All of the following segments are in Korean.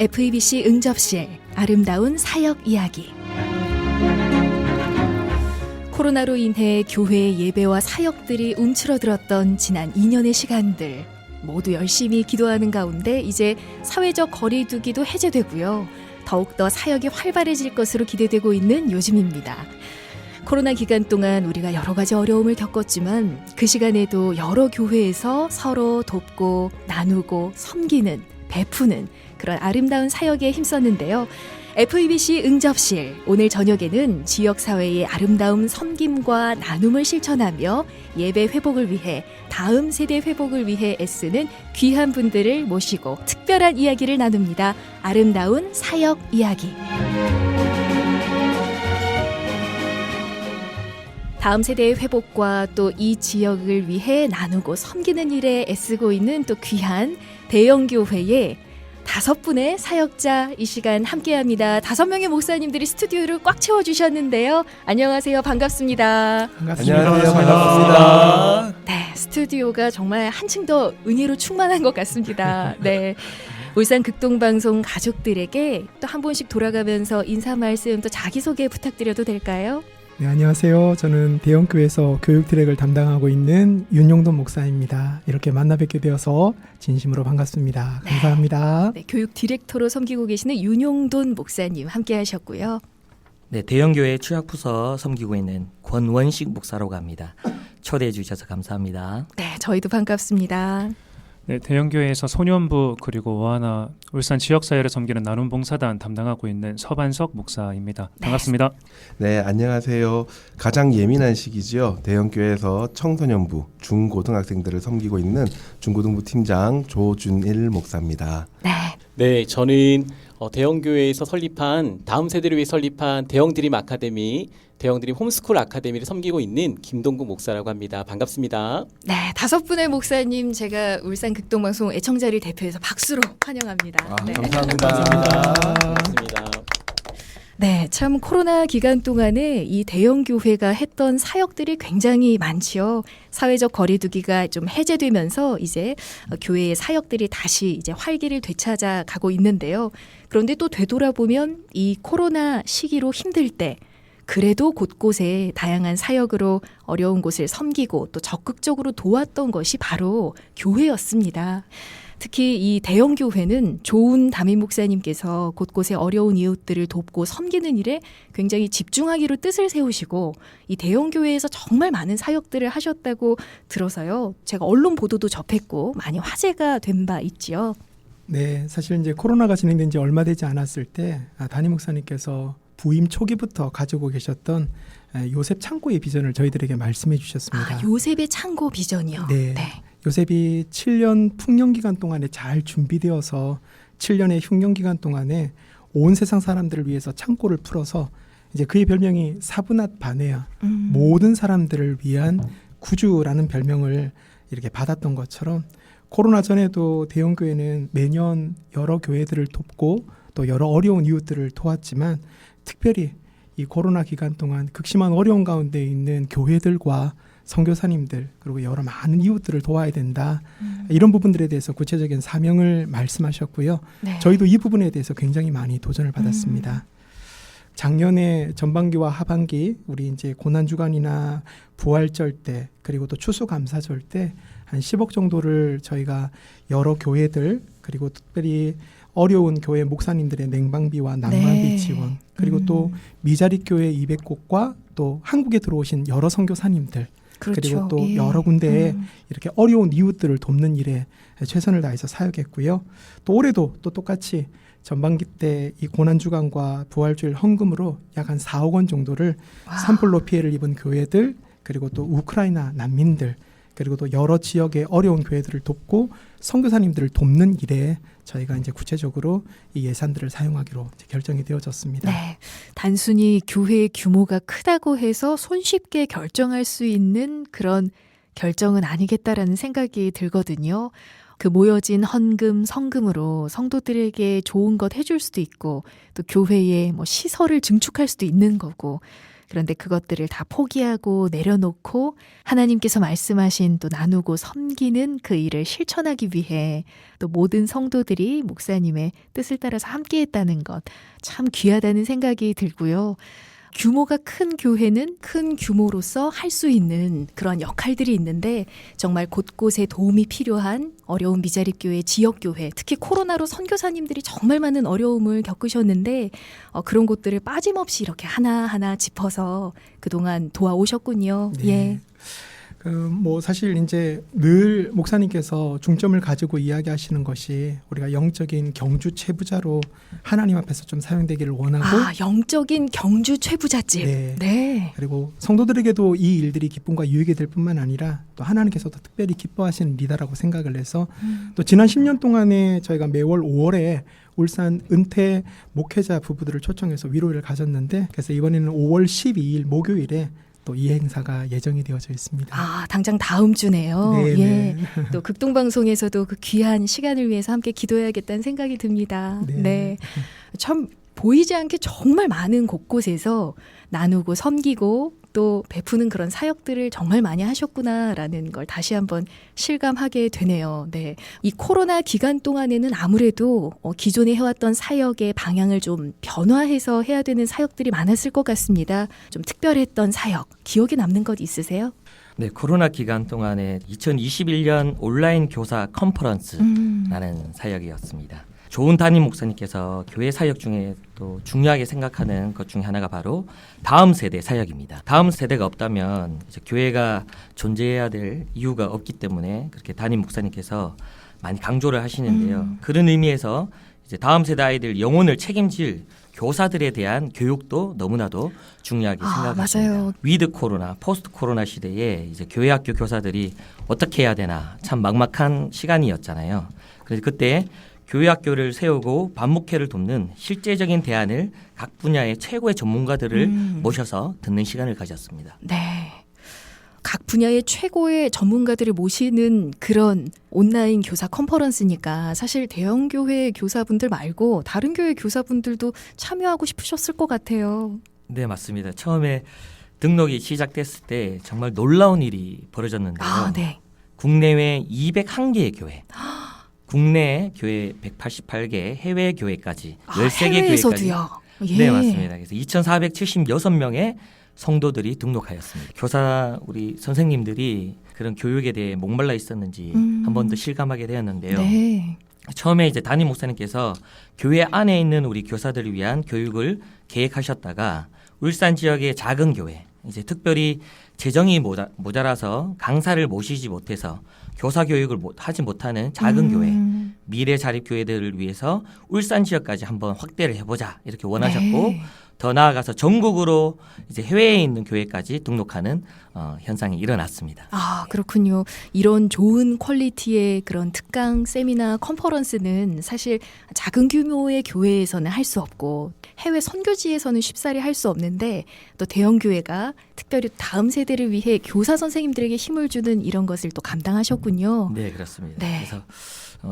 FEBC 응접실 아름다운 사역 이야기. 코로나로 인해 교회 예배와 사역들이 움츠러들었던 지난 2년의 시간들, 모두 열심히 기도하는 가운데 이제 사회적 거리두기도 해제되고요. 더욱더 사역이 활발해질 것으로 기대되고 있는 요즘입니다. 코로나 기간 동안 우리가 여러 가지 어려움을 겪었지만 그 시간에도 여러 교회에서 서로 돕고 나누고 섬기는, 베푸는 그런 아름다운 사역에 힘썼는데요. FEBC 응접실, 오늘 저녁에는 지역사회의 아름다운 섬김과 나눔을 실천하며 예배 회복을 위해, 다음 세대 회복을 위해 애쓰는 귀한 분들을 모시고 특별한 이야기를 나눕니다. 아름다운 사역 이야기. 다음 세대의 회복과 또 이 지역을 위해 나누고 섬기는 일에 애쓰고 있는 또 귀한 대형교회의 5분의 사역자 이 시간 함께합니다. 5명의 목사님들이 스튜디오를 꽉 채워주셨는데요. 안녕하세요. 반갑습니다. 안녕하세요. 반갑습니다. 네, 스튜디오가 정말 한층 더 은혜로 충만한 것 같습니다. 네. 울산 극동방송 가족들에게 또 한 번씩 돌아가면서 인사 말씀 또 자기소개 부탁드려도 될까요? 네, 안녕하세요. 저는 대형교회에서 교육 디렉을 담당하고 있는 윤용돈 목사입니다. 이렇게 만나 뵙게 되어서 진심으로 반갑습니다. 감사합니다. 네, 교육 디렉터로 섬기고 계시는 윤용돈 목사님 함께 하셨고요. 네, 대형교회 추약부서 섬기고 있는 권원식 목사라고 합니다. 초대해 주셔서 감사합니다. 네, 저희도 반갑습니다. 네, 대형교회에서 소년부 그리고 오하나 울산 지역사회를 섬기는 나눔봉사단 담당하고 있는 서반석 목사입니다. 반갑습니다. 네, 안녕하세요. 가장 예민한 시기죠. 대형교회에서 청소년부, 중고등학생들을 섬기고 있는 중고등부 팀장 조준일 목사입니다. 네, 저는 대형교회에서 설립한, 다음 세대를 위해 설립한 대형드림 아카데미, 대형드림 홈스쿨 아카데미를 섬기고 있는 김동국 목사라고 합니다. 반갑습니다. 네, 5분의 목사님 제가 울산 극동방송 애청자를 대표해서 박수로 환영합니다. 네. 감사합니다. 반갑습니다. 네, 참 코로나 기간 동안에 이 대형 교회가 했던 사역들이 굉장히 많지요. 사회적 거리두기가 좀 해제되면서 이제 교회의 사역들이 다시 이제 활기를 되찾아 가고 있는데요. 그런데 또 되돌아보면 이 코로나 시기로 힘들 때 그래도 곳곳에 다양한 사역으로 어려운 곳을 섬기고 또 적극적으로 도왔던 것이 바로 교회였습니다. 특히 이 대형 교회는 좋은 담임 목사님께서 곳곳에 어려운 이웃들을 돕고 섬기는 일에 굉장히 집중하기로 뜻을 세우시고 이 대형 교회에서 정말 많은 사역들을 하셨다고 들어서요. 제가 언론 보도도 접했고 많이 화제가 된 바 있지요. 네, 사실 이제 코로나가 진행된 지 얼마 되지 않았을 때 담임 목사님께서 부임 초기부터 가지고 계셨던 요셉 창고의 비전을 저희들에게 말씀해 주셨습니다. 아, 요셉의 창고 비전이요? 네. 요셉이 7년 풍년 기간 동안에 잘 준비되어서 7년의 흉년 기간 동안에 온 세상 사람들을 위해서 창고를 풀어서 이제 그의 별명이 사브낫 바네아, 모든 사람들을 위한 구주라는 별명을 이렇게 받았던 것처럼 코로나 전에도 대형교회는 매년 여러 교회들을 돕고 또 여러 어려운 이웃들을 도왔지만 특별히 이 코로나 기간 동안 극심한 어려운 가운데 있는 교회들과 선교사님들 그리고 여러 많은 이웃들을 도와야 된다. 이런 부분들에 대해서 구체적인 사명을 말씀하셨고요. 네. 저희도 이 부분에 대해서 굉장히 많이 도전을 받았습니다. 작년에 전반기와 하반기 우리 이제 고난주간이나 부활절 때 그리고 또 추수감사절 때 한 10억 정도를 저희가 여러 교회들 그리고 특별히 어려운 교회 목사님들의 냉방비와 난방비 지원 그리고 또 미자립 교회 200곳과 또 한국에 들어오신 여러 선교사님들 그렇죠. 그리고 또 예. 여러 군데에 이렇게 어려운 이웃들을 돕는 일에 최선을 다해서 사역했고요. 또 올해도 또 똑같이 전반기 때 이 고난주간과 부활주일 헌금으로 약 한 4억 원 정도를 산불로 피해를 입은 교회들 그리고 또 우크라이나 난민들 그리고 또 여러 지역의 어려운 교회들을 돕고 선교사님들을 돕는 일에 저희가 이제 구체적으로 이 예산들을 사용하기로 이제 결정이 되어졌습니다. 네, 단순히 교회의 규모가 크다고 해서 손쉽게 결정할 수 있는 그런 결정은 아니겠다라는 생각이 들거든요. 그 모여진 헌금, 성금으로 성도들에게 좋은 것 해줄 수도 있고 또 교회의 뭐 시설을 증축할 수도 있는 거고 그런데 그것들을 다 포기하고 내려놓고 하나님께서 말씀하신 또 나누고 섬기는 그 일을 실천하기 위해 또 모든 성도들이 목사님의 뜻을 따라서 함께했다는 것 참 귀하다는 생각이 들고요. 규모가 큰 교회는 큰 규모로서 할 수 있는 그런 역할들이 있는데 정말 곳곳에 도움이 필요한 어려운 미자립교회, 지역교회, 특히 코로나로 선교사님들이 정말 많은 어려움을 겪으셨는데 그런 곳들을 빠짐없이 이렇게 하나하나 짚어서 그동안 도와오셨군요. 네. 예. 사실 이제 늘 목사님께서 중점을 가지고 이야기하시는 것이 우리가 영적인 경주 최부자로 하나님 앞에서 좀 사용되기를 원하고 영적인 경주 최부자집. 네. 네. 그리고 성도들에게도 이 일들이 기쁨과 유익이 될 뿐만 아니라 또 하나님께서도 특별히 기뻐하시는 일이다라고 생각을 해서 또 지난 10년 동안에 저희가 매월 5월에 울산 은퇴 목회자 부부들을 초청해서 위로를 가졌는데 그래서 이번에는 5월 12일 목요일에 또 이 행사가 예정이 되어져 있습니다. 당장 다음 주네요. 네, 예. 네. 또 극동방송에서도 그 귀한 시간을 위해서 함께 기도해야겠다는 생각이 듭니다. 네. 네. 참 보이지 않게 정말 많은 곳곳에서 나누고 섬기고 또 베푸는 그런 사역들을 정말 많이 하셨구나라는 걸 다시 한번 실감하게 되네요. 네. 이 코로나 기간 동안에는 아무래도 기존에 해왔던 사역의 방향을 좀 변화해서 해야 되는 사역들이 많았을 것 같습니다. 좀 특별했던 사역, 기억에 남는 것 있으세요? 네, 코로나 기간 동안에 2021년 온라인 교사 컨퍼런스라는 사역이었습니다. 좋은 담임 목사님께서 교회 사역 중에 또 중요하게 생각하는 것 중에 하나가 바로 다음 세대 사역입니다. 다음 세대가 없다면 이제 교회가 존재해야 될 이유가 없기 때문에 그렇게 담임 목사님께서 많이 강조를 하시는데요. 그런 의미에서 이제 다음 세대 아이들 영혼을 책임질 교사들에 대한 교육도 너무나도 중요하게 생각합니다. 맞아요. 위드 코로나, 포스트 코로나 시대에 이제 교회 학교 교사들이 어떻게 해야 되나 참 막막한 시간이었잖아요. 그래서 그때 교회 학교를 세우고 반목회를 돕는 실제적인 대안을 각 분야의 최고의 전문가들을 모셔서 듣는 시간을 가졌습니다. 네. 각 분야의 최고의 전문가들을 모시는 그런 온라인 교사 컨퍼런스니까 사실 대형 교회 교사분들 말고 다른 교회 교사분들도 참여하고 싶으셨을 것 같아요. 네, 맞습니다. 처음에 등록이 시작됐을 때 정말 놀라운 일이 벌어졌는데요. 네. 국내외 201개의 교회, 국내 교회 188개, 해외 교회까지 13개 교회까지. 해외에서도요. 예. 네, 맞습니다. 그래서 2,476명의 성도들이 등록하였습니다. 교사 우리 선생님들이 그런 교육에 대해 목말라 있었는지 한 번 더 실감하게 되었는데요. 네. 처음에 이제 담임 목사님께서 교회 안에 있는 우리 교사들을 위한 교육을 계획하셨다가 울산 지역의 작은 교회, 이제 특별히 재정이 모자라서 강사를 모시지 못해서 교사 교육을 하지 못하는 작은 교회, 미래 자립 교회들을 위해서 울산 지역까지 한번 확대를 해보자 이렇게 원하셨고 네. 더 나아가서 전국으로 이제 해외에 있는 교회까지 등록하는 현상이 일어났습니다. 그렇군요. 이런 좋은 퀄리티의 그런 특강, 세미나, 컨퍼런스는 사실 작은 규모의 교회에서는 할 수 없고 해외 선교지에서는 쉽사리 할 수 없는데 또 대형 교회가 특별히 다음 세대를 위해 교사 선생님들에게 힘을 주는 이런 것을 또 감당하셨군요. 네, 그렇습니다. 네. 그래서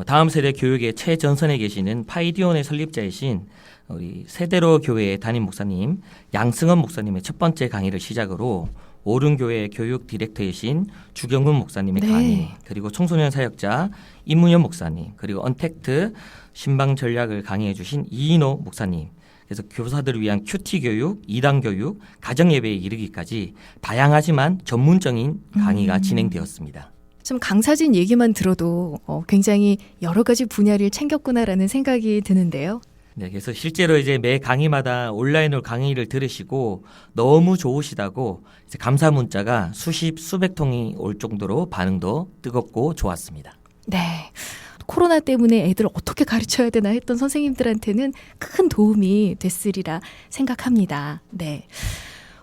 다음 세대 교육의 최전선에 계시는 파이디온의 설립자이신 우리 세대로 교회의 담임 목사님 양승헌 목사님의 첫 번째 강의를 시작으로 오른교회 교육 디렉터이신 주경문 목사님의 네. 강의, 그리고 청소년 사역자 임문현 목사님, 그리고 언택트 신방 전략을 강의해 주신 이인호 목사님, 그래서 교사들을 위한 큐티 교육, 이단 교육, 가정 예배에 이르기까지 다양하지만 전문적인 강의가 진행되었습니다. 좀 강사진 얘기만 들어도 굉장히 여러 가지 분야를 챙겼구나라는 생각이 드는데요. 네, 그래서 실제로 이제 매 강의마다 온라인으로 강의를 들으시고 너무 좋으시다고 이제 감사 문자가 수백 통이 올 정도로 반응도 뜨겁고 좋았습니다. 네. 코로나 때문에 애들 어떻게 가르쳐야 되나 했던 선생님들한테는 큰 도움이 됐으리라 생각합니다. 네.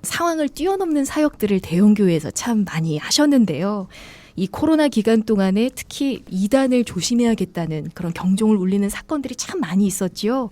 상황을 뛰어넘는 사역들을 대형교회에서 참 많이 하셨는데요. 이 코로나 기간 동안에 특히 이단을 조심해야겠다는 그런 경종을 울리는 사건들이 참 많이 있었지요.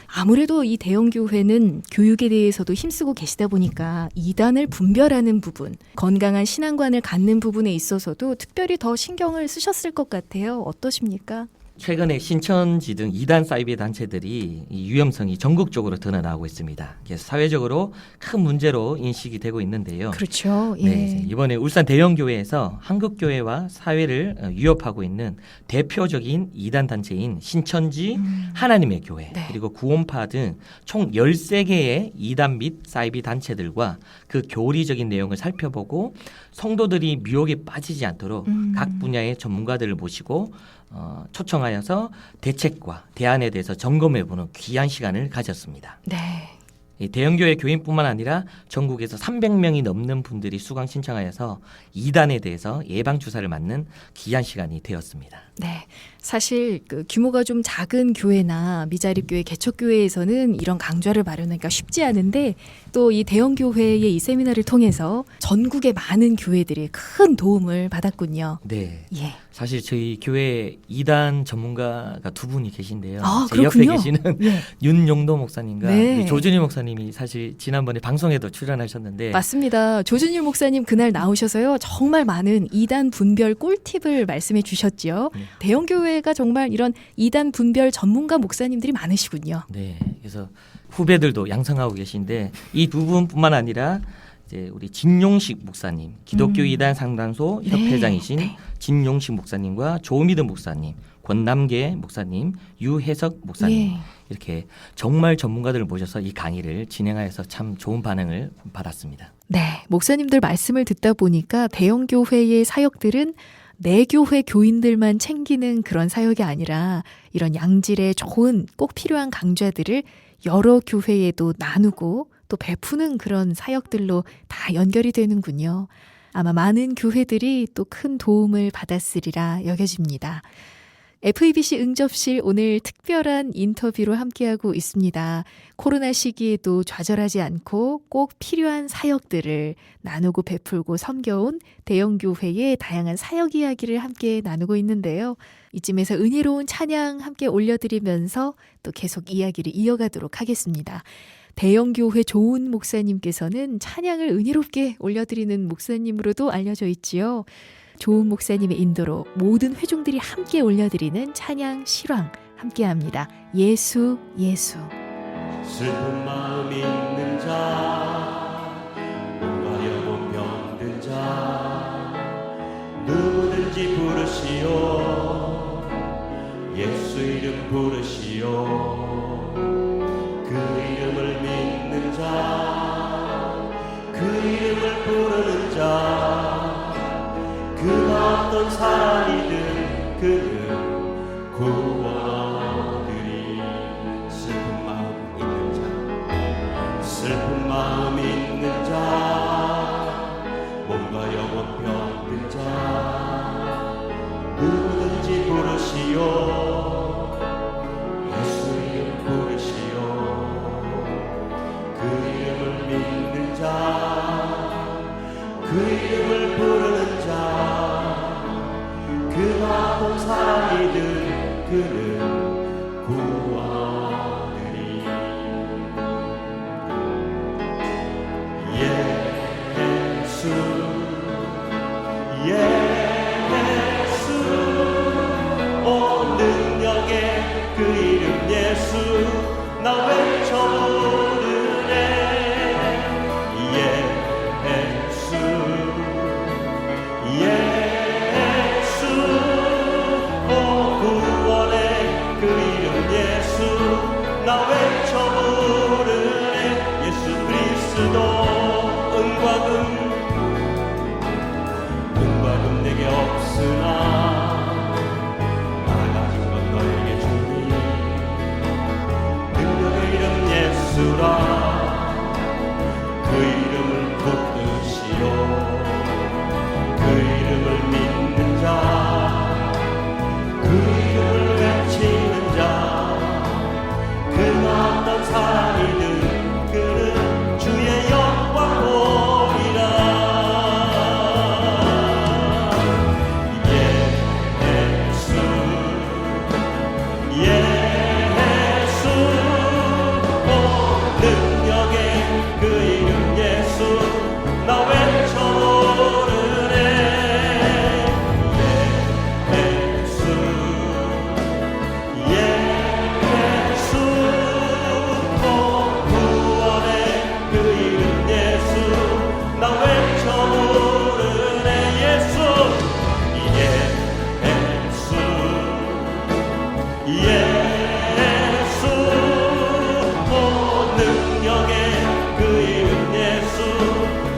아무래도 이 대형교회는 교육에 대해서도 힘쓰고 계시다 보니까 이단을 분별하는 부분, 건강한 신앙관을 갖는 부분에 있어서도 특별히 더 신경을 쓰셨을 것 같아요. 어떠십니까? 최근에 신천지 등 이단 사이비 단체들이 이 위험성이 전국적으로 드러나고 있습니다. 그래서 사회적으로 큰 문제로 인식이 되고 있는데요. 그렇죠. 예. 네, 이번에 울산 대형교회에서 한국교회와 사회를 위협하고 있는 대표적인 이단 단체인 신천지, 하나님의 교회, 네. 그리고 구원파 등 총 13개의 이단 및 사이비 단체들과 그 교리적인 내용을 살펴보고 성도들이 미혹에 빠지지 않도록 각 분야의 전문가들을 모시고 초청하여서 대책과 대안에 대해서 점검해보는 귀한 시간을 가졌습니다. 네. 이 대형교회 교인뿐만 아니라 전국에서 300명이 넘는 분들이 수강 신청하여서 이단에 대해서 예방 주사를 맞는 귀한 시간이 되었습니다. 네. 사실 그 규모가 좀 작은 교회나 미자립교회, 개척교회에서는 이런 강좌를 마련하기가 쉽지 않은데 또 이 대형교회의 이 세미나를 통해서 전국의 많은 교회들이 큰 도움을 받았군요. 네. 예. 사실 저희 교회 이단 전문가가 두 분이 계신데요. 아, 제 옆에 그렇군요. 계시는 예. 윤용도 목사님과 네. 우리 조준희 목사님이 사실 지난번에 방송에도 출연하셨는데 맞습니다. 조준일 목사님 그날 나오셔서요. 정말 많은 이단 분별 꿀팁을 말씀해 주셨지요. 네. 대형교회가 정말 이런 이단 분별 전문가 목사님들이 많으시군요. 네. 그래서 후배들도 양성하고 계신데 이 두 분뿐만 아니라 이제 우리 진용식 목사님, 기독교 이단 상담소 네, 협회장이신 네. 진용식 목사님과 조미드 목사님, 권남계 목사님, 유혜석 목사님 예. 이렇게 정말 전문가들을 모셔서 이 강의를 진행하여서 참 좋은 반응을 받았습니다. 네, 목사님들 말씀을 듣다 보니까 대형교회의 사역들은 내 교회 교인들만 챙기는 그런 사역이 아니라 이런 양질의 좋은 꼭 필요한 강좌들을 여러 교회에도 나누고 또 베푸는 그런 사역들로 다 연결이 되는군요. 아마 많은 교회들이 또 큰 도움을 받았으리라 여겨집니다. FEBC 응접실 오늘 특별한 인터뷰로 함께하고 있습니다. 코로나 시기에도 좌절하지 않고 꼭 필요한 사역들을 나누고 베풀고 섬겨온 대형교회의 다양한 사역 이야기를 함께 나누고 있는데요. 이쯤에서 은혜로운 찬양 함께 올려드리면서 또 계속 이야기를 이어가도록 하겠습니다. 대형교회 좋은 목사님께서는 찬양을 은혜롭게 올려드리는 목사님으로도 알려져 있지요. 좋은 목사님의 인도로 모든 회중들이 함께 올려드리는 찬양 실황 함께합니다. 예수 예수. 슬픈 마음 있는 자, 몸과 영혼 병든 자, 누구든지 부르시오. 예수 이름 부르시오. 그 이름을 믿는 자, 그 이름을 부르는 자, 그가 어떤 사람이든 그는 구원하리니. 슬픈 마음 있는 자, 슬픈 마음 있는 자, 몸과 영혼 병든 자, 누구든지 부르시오. 예수 이름 부르시오. 그 이름을 믿는 자, 그 이름을 부르는 자, 그가 어떤 사람이든 그는 구하리니. 예수 예수 오 능력의 그 이름 예수 나 외쳐 부르네. 예수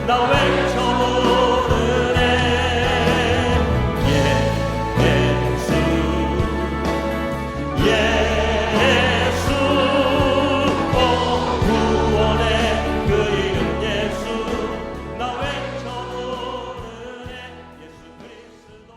나 외쳐보르네 예수 예수 구원의 그 이름 예수 나 외쳐보르네 예수 그리스도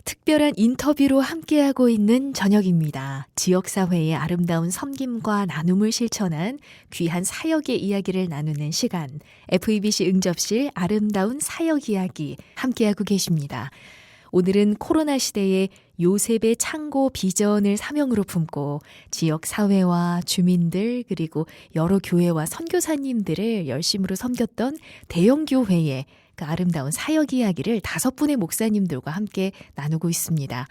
특별한 인터뷰로 함께하고 있는 저녁입니다. 지역사회의 아름다운 섬김과 나눔을 실천한 귀한 사역의 이야기를 나누는 시간. FEBC 응접실 아름다운 사역 이야기 함께하고 계십니다. 오늘은 코로나 시대에 요셉의 창고 비전을 사명으로 품고 지역 사회와 주민들 그리고 여러 교회와 선교사님들을 열심으로 섬겼던 대형교회의 그 아름다운 사역 이야기를 5분의 목사님들과 함께 나누고 있습니다.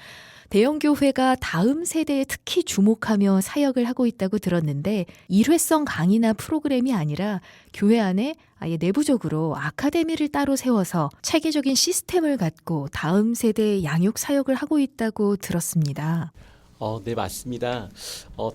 대형교회가 다음 세대에 특히 주목하며 사역을 하고 있다고 들었는데 일회성 강의나 프로그램이 아니라 교회 안에 아예 내부적으로 아카데미를 따로 세워서 체계적인 시스템을 갖고 다음 세대의 양육 사역을 하고 있다고 들었습니다. 네, 맞습니다.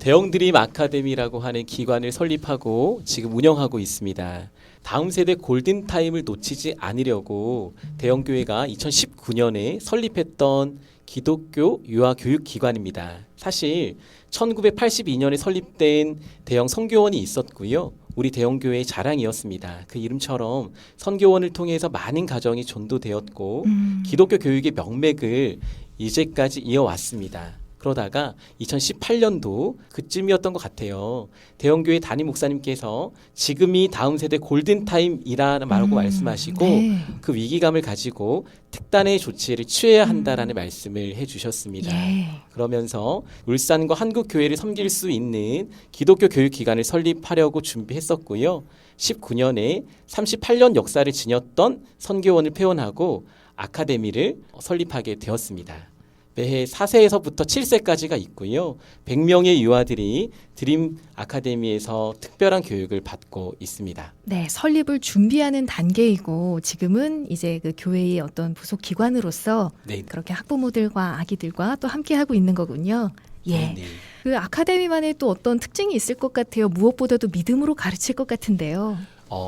대형드림 아카데미라고 하는 기관을 설립하고 지금 운영하고 있습니다. 다음 세대 골든타임을 놓치지 않으려고 대형교회가 2019년에 설립했던 기독교 유아교육기관입니다. 사실 1982년에 설립된 대형 선교원이 있었고요. 우리 대형교회의 자랑이었습니다. 그 이름처럼 선교원을 통해서 많은 가정이 전도되었고 기독교 교육의 명맥을 이제까지 이어왔습니다. 그러다가 2018년도 그쯤이었던 것 같아요. 대형교회 담임 목사님께서 지금이 다음 세대 골든타임이라는 말하고 말씀하시고 네. 그 위기감을 가지고 특단의 조치를 취해야 한다라는 말씀을 해주셨습니다. 예. 그러면서 울산과 한국교회를 섬길 수 있는 기독교 교육기관을 설립하려고 준비했었고요. 19년에 38년 역사를 지녔던 선교원을 폐원하고 아카데미를 설립하게 되었습니다. 매해 4세에서부터 7세까지가 있고요. 100명의 유아들이 드림 아카데미에서 특별한 교육을 받고 있습니다. 네, 설립을 준비하는 단계이고 지금은 이제 그 교회의 어떤 부속 기관으로서 네. 그렇게 학부모들과 아기들과 또 함께하고 있는 거군요. 예. 네. 그 아카데미만의 또 어떤 특징이 있을 것 같아요. 무엇보다도 믿음으로 가르칠 것 같은데요.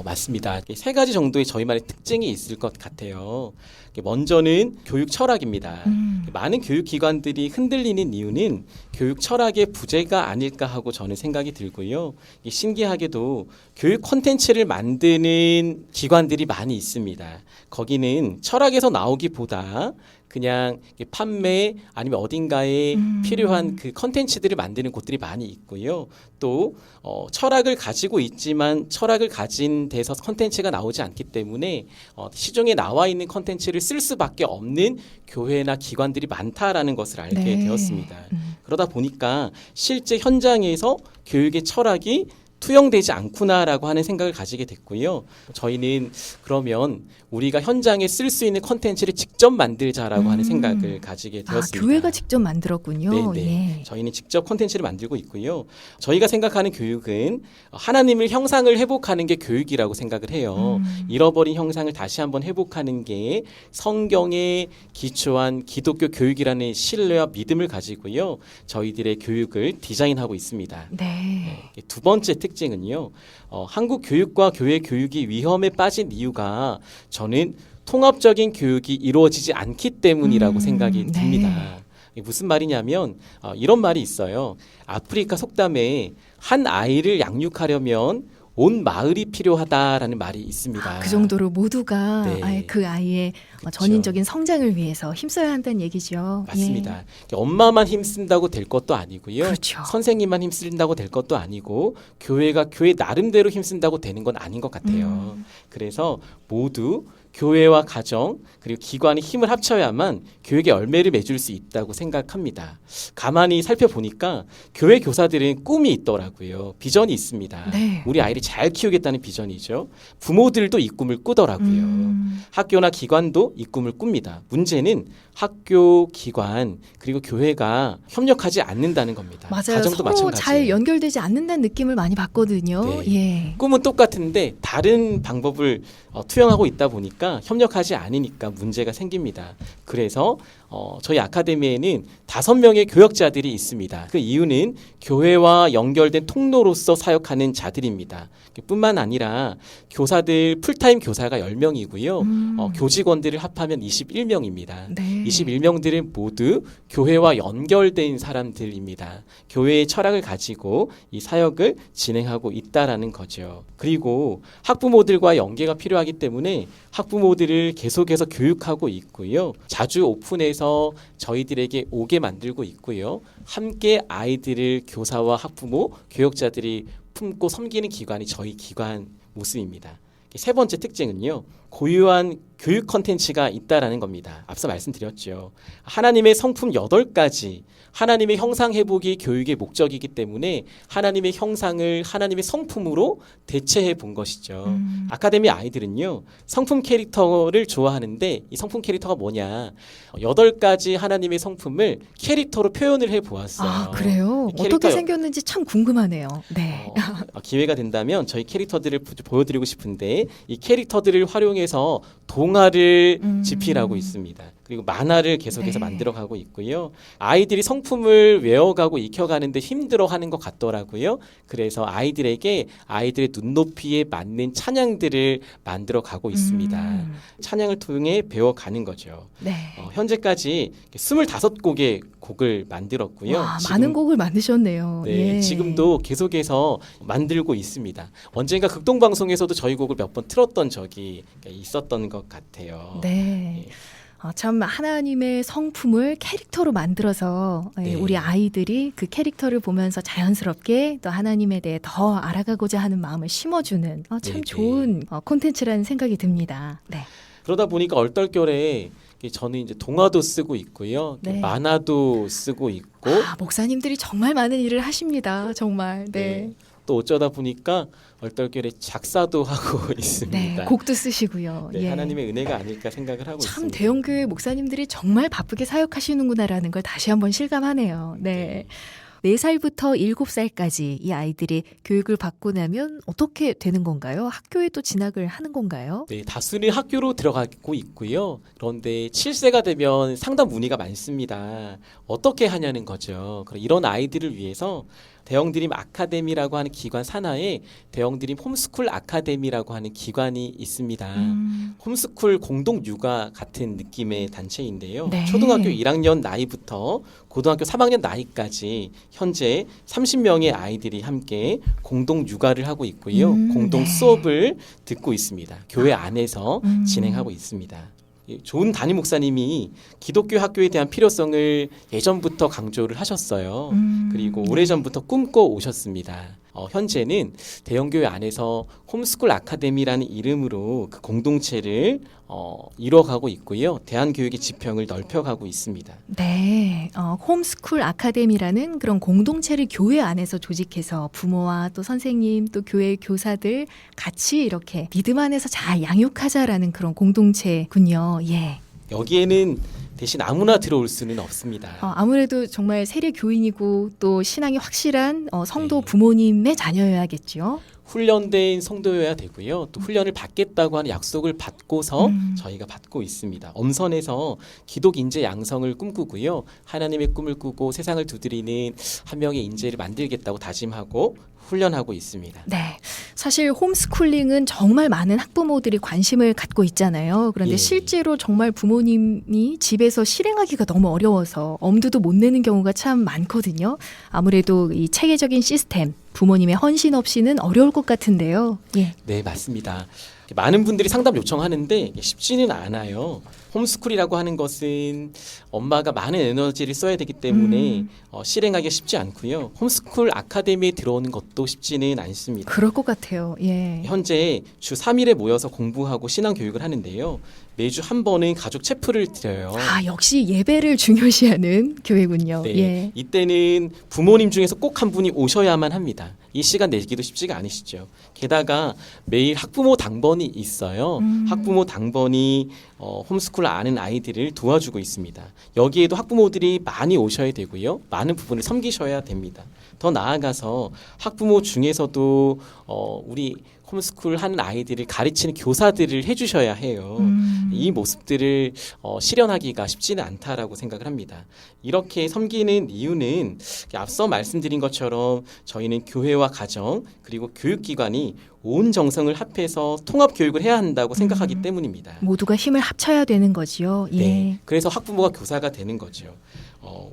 맞습니다. 3가지 정도의 저희만의 특징이 있을 것 같아요. 먼저는 교육 철학입니다. 많은 교육기관들이 흔들리는 이유는 교육 철학의 부재가 아닐까 하고 저는 생각이 들고요. 신기하게도 교육 콘텐츠를 만드는 기관들이 많이 있습니다. 거기는 철학에서 나오기보다 그냥 판매 아니면 어딘가에 필요한 그 컨텐츠들을 만드는 곳들이 많이 있고요. 또 철학을 가지고 있지만 철학을 가진 데서 컨텐츠가 나오지 않기 때문에 시중에 나와 있는 컨텐츠를 쓸 수밖에 없는 교회나 기관들이 많다라는 것을 알게 네. 되었습니다. 그러다 보니까 실제 현장에서 교육의 철학이 투영되지 않구나라고 하는 생각을 가지게 됐고요. 저희는 그러면 우리가 현장에 쓸 수 있는 컨텐츠를 직접 만들자라고 하는 생각을 가지게 되었습니다. 교회가 직접 만들었군요. 네네. 예. 저희는 직접 컨텐츠를 만들고 있고요. 저희가 생각하는 교육은 하나님을 형상을 회복하는 게 교육이라고 생각을 해요. 잃어버린 형상을 다시 한번 회복하는 게 성경에 기초한 기독교 교육이라는 신뢰와 믿음을 가지고요. 저희들의 교육을 디자인하고 있습니다. 네. 두 번째 특징은요. 한국 교육과 교회 교육이 위험에 빠진 이유가 저는 통합적인 교육이 이루어지지 않기 때문이라고 생각이 네. 듭니다. 무슨 말이냐면 이런 말이 있어요. 아프리카 속담에 한 아이를 양육하려면 온 마을이 필요하다라는 말이 있습니다. 그 정도로 모두가 네. 아예 그 아이의 그렇죠. 전인적인 성장을 위해서 힘써야 한다는 얘기죠. 맞습니다. 엄마만 힘쓴다고 될 것도 아니고요. 그렇죠. 선생님만 힘쓴다고 될 것도 아니고 교회가 교회 나름대로 힘쓴다고 되는 건 아닌 것 같아요. 그래서 모두 교회와 가정 그리고 기관이 힘을 합쳐야만 교육의 열매를 맺을 수 있다고 생각합니다. 가만히 살펴보니까 교회 교사들은 꿈이 있더라고요. 비전이 있습니다. 네. 우리 아이를 잘 키우겠다는 비전이죠. 부모들도 이 꿈을 꾸더라고요. 학교나 기관도 이 꿈을 꿉니다. 문제는 학교, 기관 그리고 교회가 협력하지 않는다는 겁니다. 맞아요. 가정도 서로 마찬가지예요. 잘 연결되지 않는다는 느낌을 많이 받거든요. 네. 예. 꿈은 똑같은데 다른 방법을 투영하고 있다 보니까 협력하지 않으니까 문제가 생깁니다. 그래서 저희 아카데미에는 5명의 교역자들이 있습니다. 그 이유는 교회와 연결된 통로로서 사역하는 자들입니다. 뿐만 아니라 교사들 풀타임 교사가 10명이고요. 교직원들을 합하면 21명입니다. 네. 21명들은 모두 교회와 연결된 사람들입니다. 교회의 철학을 가지고 이 사역을 진행하고 있다라는 거죠. 그리고 학부모들과 연계가 필요하기 때문에 학부모들을 계속해서 교육하고 있고요. 자주 오픈해서 저희들에게 오게 만들고 있고요. 함께 아이들을 교사와 학부모, 교역자들이 품고 섬기는 기관이 저희 기관 모습입니다. 세 번째 특징은요. 고유한 교육 컨텐츠가 있다라는 겁니다. 앞서 말씀드렸죠. 하나님의 성품 8가지, 하나님의 형상 회복이 교육의 목적이기 때문에 하나님의 형상을 하나님의 성품으로 대체해 본 것이죠. 아카데미 아이들은요. 성품 캐릭터를 좋아하는데 이 성품 캐릭터가 뭐냐. 8가지 하나님의 성품을 캐릭터로 표현을 해 보았어요. 아, 그래요? 캐릭터 어떻게 생겼는지 참 궁금하네요. 네. 기회가 된다면 저희 캐릭터들을 보여드리고 싶은데 이 캐릭터들을 활용해서 동화를 집필하고 있습니다. 그리고 만화를 계속해서 네. 만들어가고 있고요. 아이들이 성품을 외워가고 익혀가는데 힘들어하는 것 같더라고요. 그래서 아이들에게 아이들의 눈높이에 맞는 찬양들을 만들어가고 있습니다. 찬양을 통해 배워가는 거죠. 네. 현재까지 25곡의 곡을 만들었고요. 와, 지금 많은 곡을 만드셨네요. 네, 예. 지금도 계속해서 만들고 있습니다. 언젠가 극동방송에서도 저희 곡을 몇 번 틀었던 적이 있었던 것 같아요. 네. 예. 참 하나님의 성품을 캐릭터로 만들어서 네. 우리 아이들이 그 캐릭터를 보면서 자연스럽게 또 하나님에 대해 더 알아가고자 하는 마음을 심어주는 참 네, 좋은 콘텐츠라는 생각이 듭니다. 네. 그러다 보니까 얼떨결에 저는 이제 동화도 쓰고 있고요. 네. 만화도 쓰고 있고 목사님들이 정말 많은 일을 하십니다. 정말. 네. 네. 또 어쩌다 보니까 얼떨결에 작사도 하고 있습니다. 네, 곡도 쓰시고요. 네, 예. 하나님의 은혜가 아닐까 생각을 하고 참 있습니다. 대형교회 목사님들이 정말 바쁘게 사역하시는구나라는 걸 다시 한번 실감하네요. 네. 4살부터 7살까지 이 아이들이 교육을 받고 나면 어떻게 되는 건가요? 학교에 또 진학을 하는 건가요? 네, 다수는 학교로 들어가고 있고요. 그런데 7세가 되면 상담 문의가 많습니다. 어떻게 하냐는 거죠. 그럼 이런 아이들을 위해서 대형드림 아카데미라고 하는 기관 산하에 대형드림 홈스쿨 아카데미라고 하는 기관이 있습니다. 홈스쿨 공동 육아 같은 느낌의 단체인데요. 네. 초등학교 1학년 나이부터 고등학교 3학년 나이까지 현재 30명의 아이들이 함께 공동 육아를 하고 있고요. 공동 네. 수업을 듣고 있습니다. 교회 안에서 진행하고 있습니다. 좋은 담임 목사님이 기독교 학교에 대한 필요성을 예전부터 강조를 하셨어요. 그리고 오래전부터 꿈꿔 오셨습니다. 현재는 대형교회 안에서 홈스쿨 아카데미라는 이름으로 그 공동체를 이뤄가고 있고요. 대한교육의 지평을 넓혀가고 있습니다. 네, 홈스쿨 아카데미라는 그런 공동체를 교회 안에서 조직해서 부모와 또 선생님 또 교회 교사들 같이 이렇게 믿음 안에서 잘 양육하자라는 그런 공동체군요. 예. 여기에는 대신 아무나 들어올 수는 없습니다. 아무래도 정말 세례 교인이고 또 신앙이 확실한 성도 네. 부모님의 자녀여야겠죠. 훈련된 성도여야 되고요. 또 훈련을 받겠다고 하는 약속을 받고서 저희가 받고 있습니다. 엄선해서 기독 인재 양성을 꿈꾸고요. 하나님의 꿈을 꾸고 세상을 두드리는 한 명의 인재를 만들겠다고 다짐하고 훈련하고 있습니다. 네. 사실 홈스쿨링은 정말 많은 학부모들이 관심을 갖고 있잖아요. 그런데 예. 실제로 정말 부모님이 집에서 실행하기가 너무 어려워서 엄두도 못 내는 경우가 참 많거든요. 아무래도 이 체계적인 시스템, 부모님의 헌신 없이는 어려울 것 같은데요. 예. 네, 맞습니다. 많은 분들이 상담 요청하는데 쉽지는 않아요. 홈스쿨이라고 하는 것은 엄마가 많은 에너지를 써야 되기 때문에 실행하기가 쉽지 않고요. 홈스쿨 아카데미에 들어오는 것도 쉽지는 않습니다. 그럴 것 같아요. 예. 현재 주 3일에 모여서 공부하고 신앙 교육을 하는데요. 매주 한 번은 가족 체프를 드려요. 역시 예배를 중요시하는 교회군요. 네, 예. 이때는 부모님 중에서 꼭 한 분이 오셔야만 합니다. 이 시간 내기도 쉽지가 않으시죠. 게다가 매일 학부모 당번이 있어요. 학부모 당번이 홈스쿨 아는 아이들을 도와주고 있습니다. 여기에도 학부모들이 많이 오셔야 되고요. 많은 부분을 섬기셔야 됩니다. 더 나아가서 학부모 중에서도 우리 홈스쿨 하는 아이들을 가르치는 교사들을 해주셔야 해요. 이 모습들을 실현하기가 쉽지는 않다라고 생각을 합니다. 이렇게 섬기는 이유는 앞서 말씀드린 것처럼 저희는 교회와 가정 그리고 교육기관이 온 정성을 합해서 통합 교육을 해야 한다고 생각하기 때문입니다. 모두가 힘을 합쳐야 되는 거지요. 예. 네, 그래서 학부모가 교사가 되는 거죠.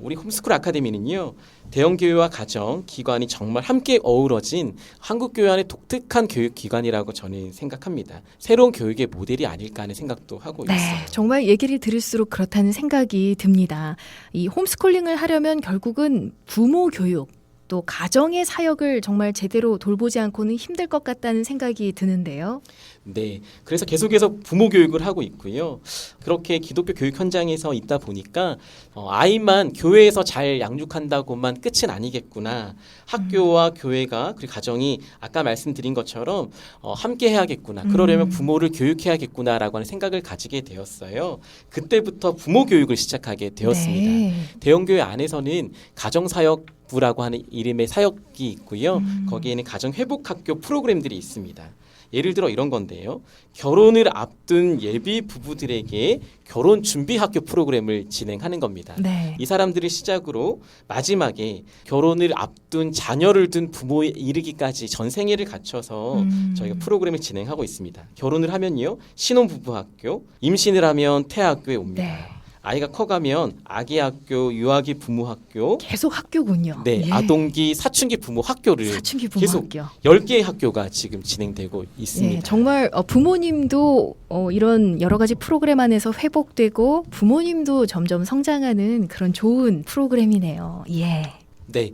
우리 홈스쿨 아카데미는요, 대형교회와 가정, 기관이 정말 함께 어우러진 한국교회 안의 독특한 교육기관이라고 저는 생각합니다. 새로운 교육의 모델이 아닐까 하는 생각도 하고 네, 있어요. 정말 얘기를 들을수록 그렇다는 생각이 듭니다. 이 홈스쿨링을 하려면 결국은 부모 교육, 또 가정의 사역을 정말 제대로 돌보지 않고는 힘들 것 같다는 생각이 드는데요. 네, 그래서 계속해서 부모 교육을 하고 있고요. 그렇게 기독교 교육 현장에서 있다 보니까 아이만 교회에서 잘 양육한다고만 끝은 아니겠구나. 학교와 교회가 그리고 가정이 아까 말씀드린 것처럼 함께 해야겠구나. 그러려면 부모를 교육해야겠구나라고 하는 생각을 가지게 되었어요. 그때부터 부모 교육을 시작하게 되었습니다. 네. 대형교회 안에서는 가정사역부라고 하는 이름의 사역이 있고요. 거기에는 가정회복학교 프로그램들이 있습니다. 예를 들어 이런 건데요. 결혼을 앞둔 예비 부부들에게 결혼 준비 학교 프로그램을 진행하는 겁니다. 네. 이 사람들을 시작으로 마지막에 결혼을 앞둔 자녀를 둔 부모에 이르기까지 전생애를 갖춰서 저희가 프로그램을 진행하고 있습니다. 결혼을 하면요. 신혼부부 학교, 임신을 하면 태학교에 옵니다. 네. 아이가 커가면 아기 학교, 유아기 부모 학교, 계속 학교군요. 네, 예. 아동기, 사춘기 부모 학교를 사춘기 부모 계속 학교. 10개의 학교가 지금 진행되고 있습니다. 예, 정말 부모님도 이런 여러 가지 프로그램 안에서 회복되고 부모님도 점점 성장하는 그런 좋은 프로그램이네요. 예. 네.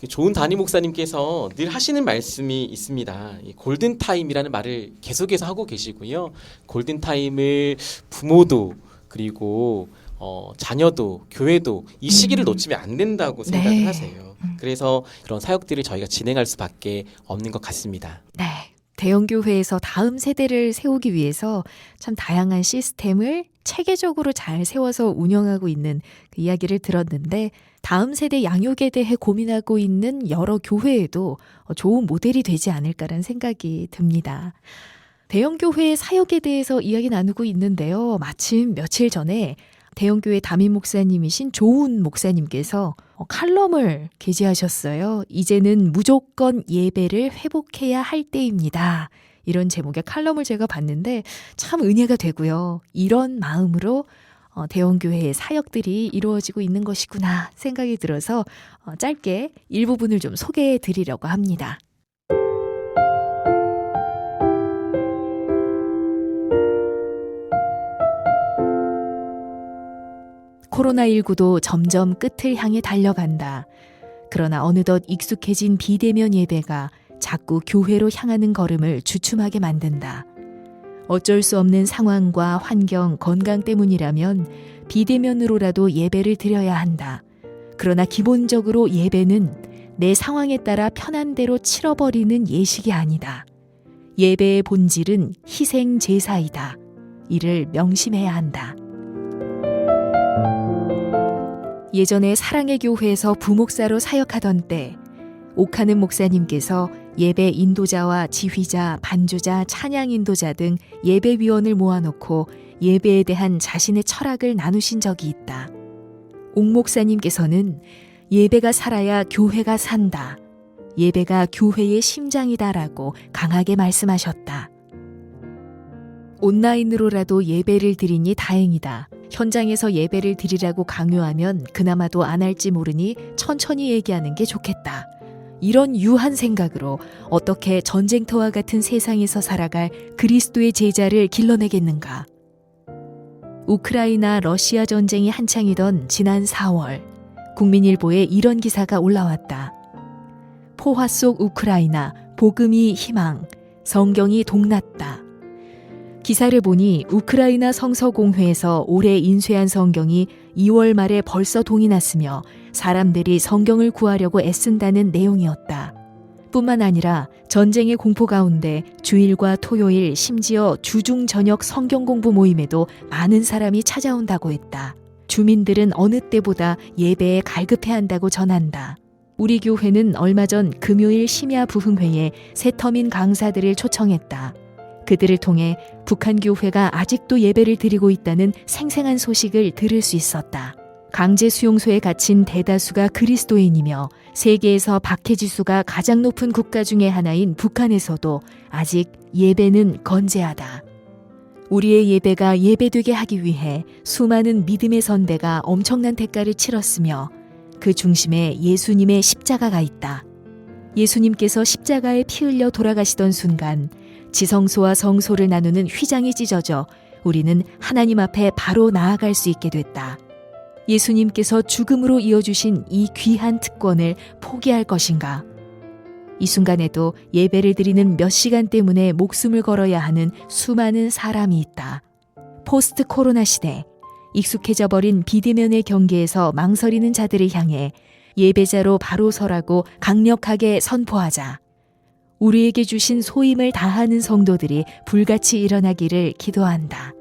좋은 담임 목사님께서 늘 하시는 말씀이 있습니다. 이 골든타임이라는 말을 계속해서 하고 계시고요. 골든타임을 부모도 그리고 자녀도 교회도 이 시기를 놓치면 안 된다고 생각을 네. 하세요. 그래서 그런 사역들을 저희가 진행할 수밖에 없는 것 같습니다. 네. 대형 교회에서 다음 세대를 세우기 위해서 참 다양한 시스템을 체계적으로 잘 세워서 운영하고 있는 그 이야기를 들었는데 다음 세대 양육에 대해 고민하고 있는 여러 교회에도 좋은 모델이 되지 않을까라는 생각이 듭니다. 대형교회의 사역에 대해서 이야기 나누고 있는데요. 마침 며칠 전에 대형교회 담임 목사님이신 조훈 목사님께서 칼럼을 게재하셨어요. 이제는 무조건 예배를 회복해야 할 때입니다. 이런 제목의 칼럼을 제가 봤는데 참 은혜가 되고요. 이런 마음으로 대형교회의 사역들이 이루어지고 있는 것이구나 생각이 들어서 짧게 일부분을 좀 소개해 드리려고 합니다. 코로나19도 점점 끝을 향해 달려간다. 그러나 어느덧 익숙해진 비대면 예배가 자꾸 교회로 향하는 걸음을 주춤하게 만든다. 어쩔 수 없는 상황과 환경, 건강 때문이라면 비대면으로라도 예배를 드려야 한다. 그러나 기본적으로 예배는 내 상황에 따라 편한 대로 치러버리는 예식이 아니다. 예배의 본질은 희생 제사이다. 이를 명심해야 한다. 예전에 사랑의 교회에서 부목사로 사역하던 때 옥하는 목사님께서 예배 인도자와 지휘자, 반주자, 찬양 인도자 등 예배위원을 모아놓고 예배에 대한 자신의 철학을 나누신 적이 있다. 옥 목사님께서는 예배가 살아야 교회가 산다. 예배가 교회의 심장이다라고 강하게 말씀하셨다. 온라인으로라도 예배를 드리니 다행이다. 현장에서 예배를 드리라고 강요하면 그나마도 안 할지 모르니 천천히 얘기하는 게 좋겠다. 이런 유한 생각으로 어떻게 전쟁터와 같은 세상에서 살아갈 그리스도의 제자를 길러내겠는가? 우크라이나 러시아 전쟁이 한창이던 지난 4월 국민일보에 이런 기사가 올라왔다. 포화 속 우크라이나, 복음이 희망, 성경이 동났다. 기사를 보니 우크라이나 성서공회에서 올해 인쇄한 성경이 2월 말에 벌써 동이 났으며 사람들이 성경을 구하려고 애쓴다는 내용이었다. 뿐만 아니라 전쟁의 공포 가운데 주일과 토요일 심지어 주중 저녁 성경 공부 모임에도 많은 사람이 찾아온다고 했다. 주민들은 어느 때보다 예배에 갈급해 한다고 전한다. 우리 교회는 얼마 전 금요일 심야 부흥회에 새 터민 강사들을 초청했다. 그들을 통해 북한 교회가 아직도 예배를 드리고 있다는 생생한 소식을 들을 수 있었다. 강제 수용소에 갇힌 대다수가 그리스도인이며 세계에서 박해지수가 가장 높은 국가 중의 하나인 북한에서도 아직 예배는 건재하다. 우리의 예배가 예배되게 하기 위해 수많은 믿음의 선배가 엄청난 대가를 치렀으며 그 중심에 예수님의 십자가가 있다. 예수님께서 십자가에 피 흘려 돌아가시던 순간 지성소와 성소를 나누는 휘장이 찢어져 우리는 하나님 앞에 바로 나아갈 수 있게 됐다. 예수님께서 죽음으로 이어주신 이 귀한 특권을 포기할 것인가? 이 순간에도 예배를 드리는 몇 시간 때문에 목숨을 걸어야 하는 수많은 사람이 있다. 포스트 코로나 시대, 익숙해져 버린 비대면의 경계에서 망설이는 자들을 향해 예배자로 바로 서라고 강력하게 선포하자. 우리에게 주신 소임을 다하는 성도들이 불같이 일어나기를 기도한다.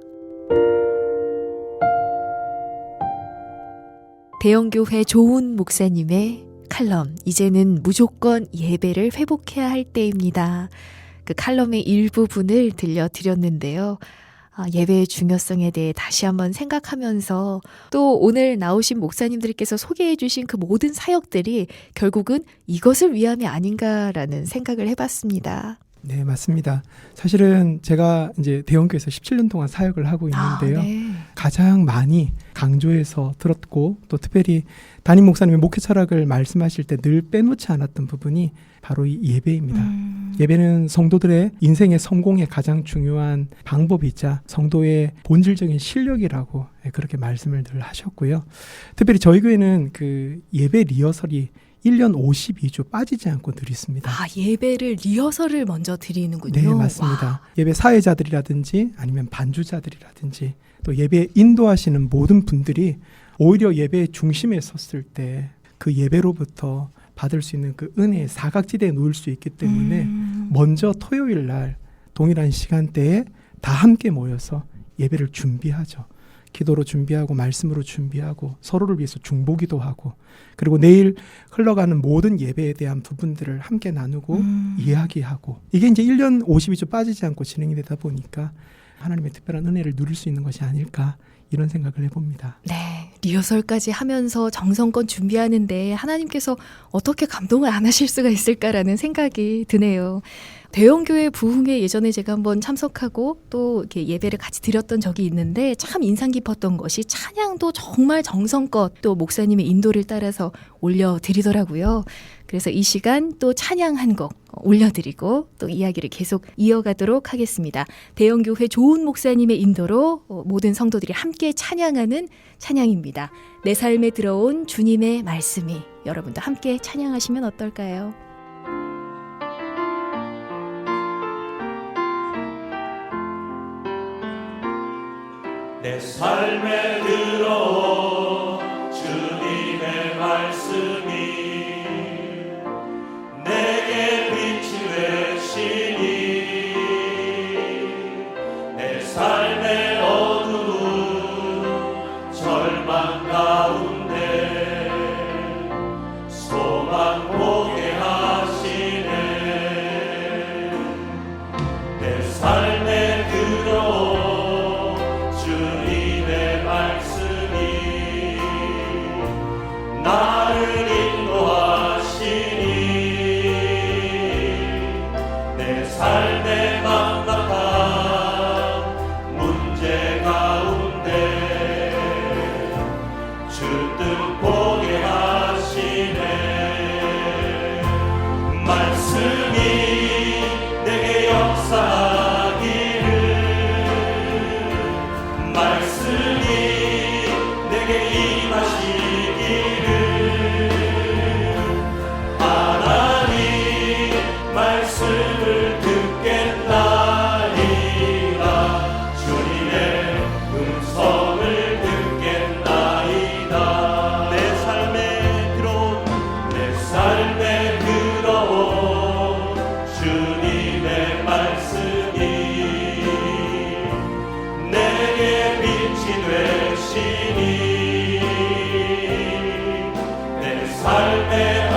대형교회 조은 목사님의 칼럼, 이제는 무조건 예배를 회복해야 할 때입니다. 그 칼럼의 일부분을 들려드렸는데요. 예배의 중요성에 대해 다시 한번 생각하면서 또 오늘 나오신 목사님들께서 소개해 주신 그 모든 사역들이 결국은 이것을 위함이 아닌가라는 생각을 해봤습니다. 네, 맞습니다. 사실은 제가 이제 대형교회에서 17년 동안 사역을 하고 있는데요. 네. 가장 많이 강조해서 들었고 또 특별히 담임 목사님의 목회 철학을 말씀하실 때 늘 빼놓지 않았던 부분이 바로 이 예배입니다. 예배는 성도들의 인생의 성공에 가장 중요한 방법이자 성도의 본질적인 실력이라고 그렇게 말씀을 늘 하셨고요. 특별히 저희 교회는 그 예배 리허설이 1년 52주 빠지지 않고 늘 있습니다. 예배를 리허설을 먼저 드리는군요. 네, 맞습니다. 와. 예배 사회자들이라든지 아니면 반주자들이라든지 또 예배 인도하시는 모든 분들이 오히려 예배의 중심에 섰을 때 그 예배로부터 받을 수 있는 그 은혜의 사각지대에 놓일 수 있기 때문에 먼저 토요일 날 동일한 시간대에 다 함께 모여서 예배를 준비하죠. 기도로 준비하고 말씀으로 준비하고 서로를 위해서 중보기도 하고 그리고 내일 흘러가는 모든 예배에 대한 부분들을 함께 나누고 이야기하고 이게 이제 1년 52주 빠지지 않고 진행이 되다 보니까 하나님의 특별한 은혜를 누릴 수 있는 것이 아닐까 이런 생각을 해봅니다. 네, 리허설까지 하면서 정성껏 준비하는데 하나님께서 어떻게 감동을 안 하실 수가 있을까라는 생각이 드네요. 대형교회 부흥회 예전에 제가 한번 참석하고 또 이렇게 예배를 같이 드렸던 적이 있는데 참 인상 깊었던 것이 찬양도 정말 정성껏 또 목사님의 인도를 따라서 올려드리더라고요. 그래서 이 시간 또 찬양 한 곡 올려드리고 또 이야기를 계속 이어가도록 하겠습니다. 대형교회 조은 목사님의 인도로 모든 성도들이 함께 찬양하는 찬양입니다. 내 삶에 들어온 주님의 말씀이, 여러분도 함께 찬양하시면 어떨까요? 내 삶에 들어온 주님의 말씀이 내게 빛이 되시니 내 삶의 어두운 절망 가운데 소망 보게 하시네. 내 삶에 들어온 주님의 말씀이 나를 인도하시니 내 삶의 막막한 문제 가운데 주뜻 보게 하시네. 말씀이 내게 역사하기를 말씀이 내게 임하시기를 하나님 말씀을 듣겠나이다. 주님의 음성을 듣겠나이다. 내 삶에 들어온 주님의 말씀이 내게 빛이 되시니 내 삶의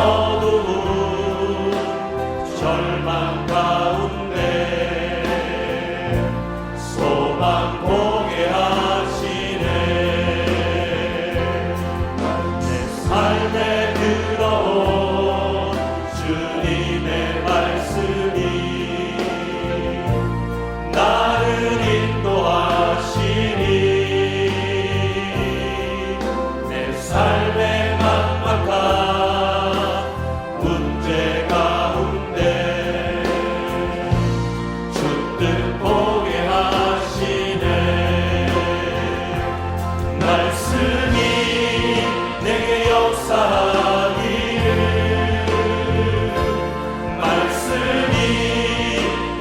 나만 보게 하시네. 내 삶에 들어온 주님의 말씀이 나를 인도하시니 내 삶의 막막한 문제 가운데 주뜻 보게 하시네. 말씀이 내게 역사하기를 말씀이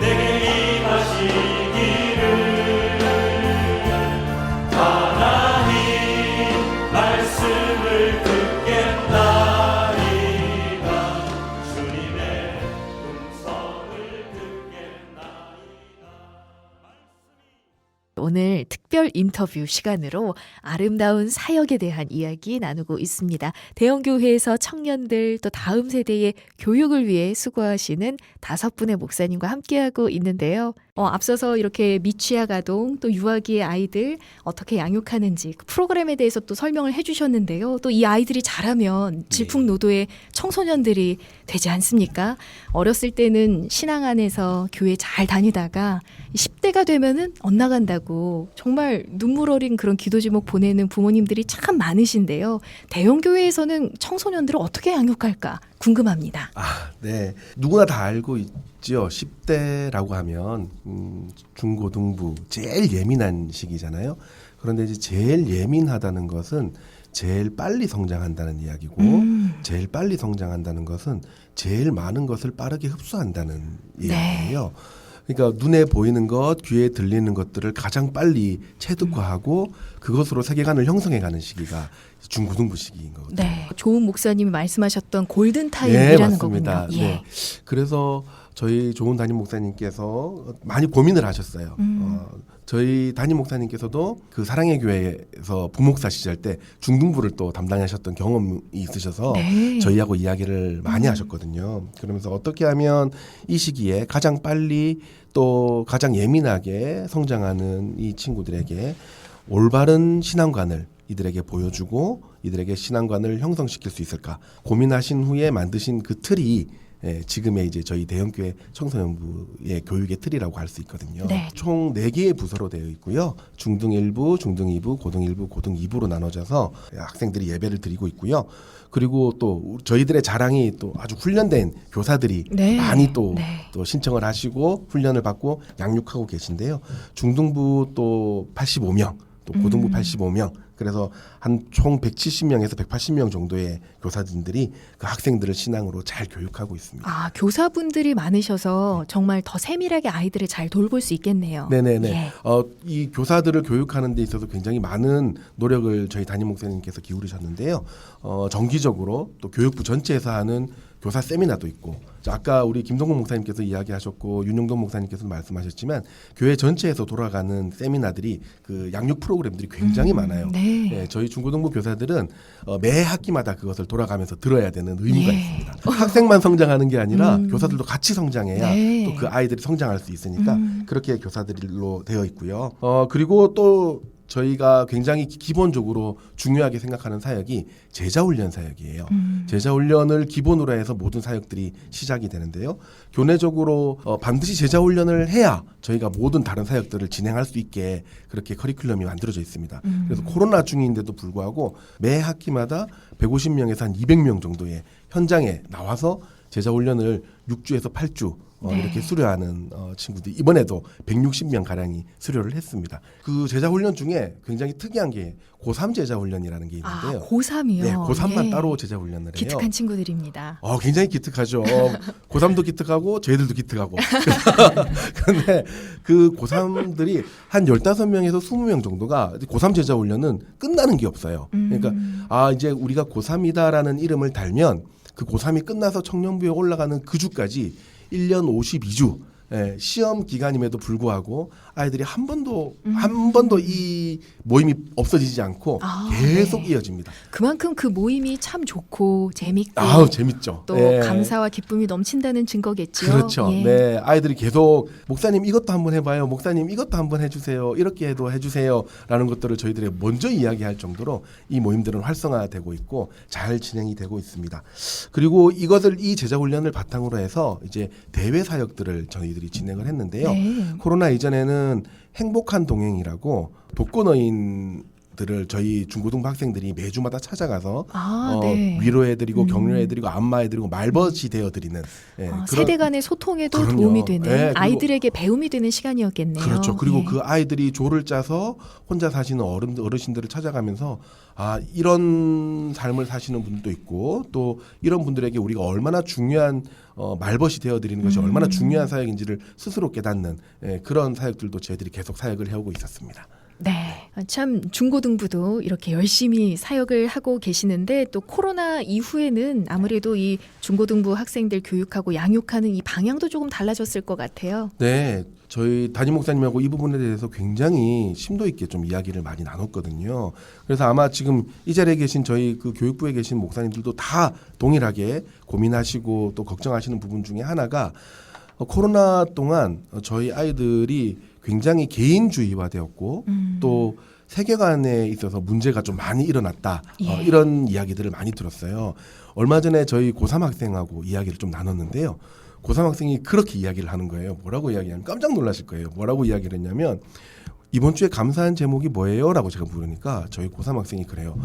내게 임하시기를 하나님 말씀을 듣겠나이다. 주님의 음성을 듣겠나이다. 오늘 특별 인터뷰 시간으로 아름다운 사역에 대한 이야기 나누고 있습니다. 대형교회에서 청년들 또 다음 세대의 교육을 위해 수고하시는 5분의 목사님과 함께하고 있는데요. 앞서서 이렇게 미취학 아동 또 유아기의 아이들 어떻게 양육하는지 그 프로그램에 대해서 또 설명을 해주셨는데요. 또 이 아이들이 자라면 질풍노도의 청소년들이 되지 않습니까? 어렸을 때는 신앙 안에서 교회 잘 다니다가 10대가 되면은 엇나간다고 정말 눈물 어린 그런 기도 제목 보내는 부모님들이 참 많으신데요. 대형교회에서는 청소년들을 어떻게 양육할까 궁금합니다. 네. 누구나 다 알고 있죠. 10대라고 하면 중고등부 제일 예민한 시기잖아요. 그런데 이제 제일 예민하다는 것은 제일 빨리 성장한다는 이야기고 제일 빨리 성장한다는 것은 제일 많은 것을 빠르게 흡수한다는 이야기예요. 그러니까 눈에 보이는 것, 귀에 들리는 것들을 가장 빨리 체득화하고 그것으로 세계관을 형성해가는 시기가 중고등부 시기인 거거든요. 네, 좋은 목사님이 말씀하셨던 골든타임이라는 맞습니다. 거군요. 네. 그래서 저희 좋은 담임 목사님께서 많이 고민을 하셨어요. 저희 담임 목사님께서도 그 사랑의 교회에서 부목사 시절 때 중등부를 또 담당하셨던 경험이 있으셔서 네. 저희하고 이야기를 많이 하셨거든요. 그러면서 어떻게 하면 이 시기에 가장 빨리 또 가장 예민하게 성장하는 이 친구들에게 올바른 신앙관을 이들에게 보여주고 이들에게 신앙관을 형성시킬 수 있을까 고민하신 후에 만드신 그 틀이 지금의 이제 저희 대형교회 청소년부의 교육의 틀이라고 할 수 있거든요. 네. 총 4개의 부서로 되어 있고요. 중등 1부, 중등 2부, 고등 1부, 고등 2부로 나눠져서 학생들이 예배를 드리고 있고요. 그리고 또 저희들의 자랑이 또 아주 훈련된 교사들이 네. 많이 또 네. 신청을 하시고 훈련을 받고 양육하고 계신데요. 중등부 또 85명, 또 고등부 85명, 그래서 한 총 170명에서 180명 정도의 교사진들이 그 학생들을 신앙으로 잘 교육하고 있습니다. 교사분들이 많으셔서 정말 더 세밀하게 아이들을 잘 돌볼 수 있겠네요. 네네네. 예. 이 교사들을 교육하는 데 있어서 굉장히 많은 노력을 저희 담임 목사님께서 기울이셨는데요. 정기적으로 또 교육부 전체에서 하는 교사 세미나도 있고, 아까 우리 김동국 목사님께서 이야기하셨고 윤용동 목사님께서도 말씀하셨지만 교회 전체에서 돌아가는 세미나들이 그 양육 프로그램들이 굉장히 많아요. 네. 네, 저희 중고등부 교사들은 매 학기마다 그것을 돌아가면서 들어야 되는 의무가 예. 있습니다. 학생만 성장하는 게 아니라 교사들도 같이 성장해야 네. 또 그 아이들이 성장할 수 있으니까 그렇게 교사들로 되어 있고요. 그리고 또 저희가 굉장히 기본적으로 중요하게 생각하는 사역이 제자훈련 사역이에요. 제자훈련을 기본으로 해서 모든 사역들이 시작이 되는데요. 교내적으로 반드시 제자훈련을 해야 저희가 모든 다른 사역들을 진행할 수 있게 그렇게 커리큘럼이 만들어져 있습니다. 그래서 코로나 중인데도 불구하고 매 학기마다 150명에서 한 200명 정도의 현장에 나와서 제자훈련을 6주에서 8주 이렇게 수료하는 친구들이 이번에도 160명 가량이 수료를 했습니다. 그 제자훈련 중에 굉장히 특이한 게 고3 제자훈련이라는 게 있는데요. 고3이요? 네, 고3만 예. 따로 제자훈련을 해요. 기특한 친구들입니다. 굉장히 기특하죠. 고3도 기특하고 저희들도 기특하고. 그런데 그 고3들이 한 15명에서 20명 정도가 고3 제자훈련은 끝나는 게 없어요. 그러니까 이제 우리가 고3이다라는 이름을 달면 그 고3이 끝나서 청년부에 올라가는 그 주까지 1년 52주 시험 기간임에도 불구하고 아이들이 한 번도 이 모임이 없어지지 않고 계속 네. 이어집니다. 그만큼 그 모임이 참 좋고 재밌고 아우 재밌죠. 또 예. 감사와 기쁨이 넘친다는 증거겠지요. 그렇죠. 예. 네, 아이들이 계속 목사님 이것도 한번 해봐요. 목사님 이것도 한번 해주세요. 이렇게 해도 해주세요라는 것들을 저희들이 먼저 이야기할 정도로 이 모임들은 활성화되고 있고 잘 진행이 되고 있습니다. 그리고 이 제자 훈련을 바탕으로 해서 이제 대외 사역들을 저희들이 진행을 했는데요. 네. 코로나 이전에는 행복한 동행이라고 독거노인들을 저희 중고등부 학생들이 매주마다 찾아가서 네. 위로해드리고 격려해드리고 안마해드리고 말벗이 되어드리는 그런 세대 간의 소통에도 그럼요. 도움이 되는 네, 그리고- 아이들에게 배움이 되는 시간이었겠네요. 그렇죠. 그리고 예. 그 아이들이 조를 짜서 혼자 사시는 어르신들을 찾아가면서 이런 삶을 사시는 분도 있고 또 이런 분들에게 우리가 얼마나 중요한 말벗이 되어드리는 것이 얼마나 중요한 사역인지를 스스로 깨닫는 그런 사역들도 저희들이 계속 사역을 해오고 있었습니다. 네, 참 중고등부도 이렇게 열심히 사역을 하고 계시는데 또 코로나 이후에는 아무래도 이 중고등부 학생들 교육하고 양육하는 이 방향도 조금 달라졌을 것 같아요. 네, 저희 담임 목사님하고 이 부분에 대해서 굉장히 심도 있게 좀 이야기를 많이 나눴거든요. 그래서 아마 지금 이 자리에 계신 저희 그 교육부에 계신 목사님들도 다 동일하게 고민하시고 또 걱정하시는 부분 중에 하나가 코로나 동안 저희 아이들이 굉장히 개인주의화되었고 또 세계관에 있어서 문제가 좀 많이 일어났다. 예. 이런 이야기들을 많이 들었어요. 얼마 전에 저희 고3 학생하고 이야기를 좀 나눴는데요. 고3 학생이 그렇게 이야기를 하는 거예요. 뭐라고 이야기하면 깜짝 놀라실 거예요. 뭐라고 이야기를 했냐면 이번 주에 감사한 제목이 뭐예요? 라고 제가 물으니까 저희 고3 학생이 그래요.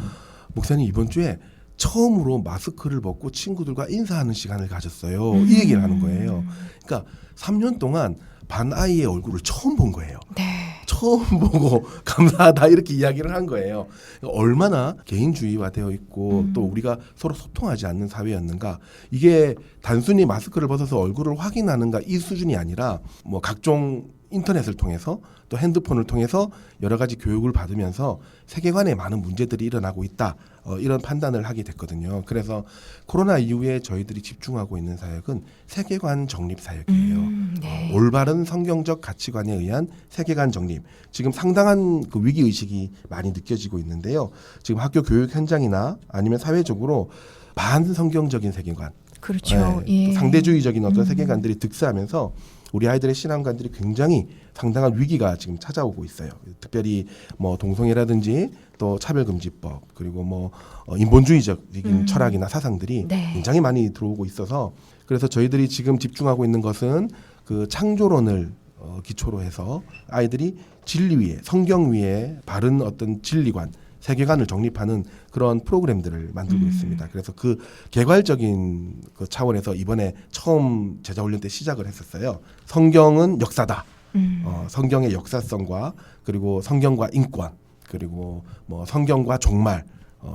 목사님 이번 주에 처음으로 마스크를 벗고 친구들과 인사하는 시간을 가졌어요. 이 얘기를 하는 거예요. 그러니까 3년 동안 반 아이의 얼굴을 처음 본 거예요. 네. 처음 보고 감사하다 이렇게 이야기를 한 거예요. 얼마나 개인주의화 되어 있고 또 우리가 서로 소통하지 않는 사회였는가. 이게 단순히 마스크를 벗어서 얼굴을 확인하는가 이 수준이 아니라 뭐 각종 인터넷을 통해서 또 핸드폰을 통해서 여러 가지 교육을 받으면서 세계관에 많은 문제들이 일어나고 있다. 이런 판단을 하게 됐거든요. 그래서 코로나 이후에 저희들이 집중하고 있는 사역은 세계관 정립 사역이에요. 네. 올바른 성경적 가치관에 의한 세계관 정립. 지금 상당한 그 위기 의식이 많이 느껴지고 있는데요. 지금 학교 교육 현장이나 아니면 사회적으로 반성경적인 세계관, 그렇죠. 또 예. 상대주의적인 어떤 세계관들이 득세하면서 우리 아이들의 신앙관들이 굉장히 상당한 위기가 지금 찾아오고 있어요. 특별히 뭐 동성애라든지 또 차별금지법 그리고 뭐 인본주의적인 철학이나 사상들이 네. 굉장히 많이 들어오고 있어서 그래서 저희들이 지금 집중하고 있는 것은 그 창조론을 기초로 해서 아이들이 진리 위에 성경 위에 바른 어떤 진리관 세계관을 정립하는 그런 프로그램들을 만들고 있습니다. 그래서 그 개괄적인 그 차원에서 이번에 처음 제자훈련 때 시작을 했었어요. 성경은 역사다. 성경의 역사성과 그리고 성경과 인권 그리고 뭐 성경과 종말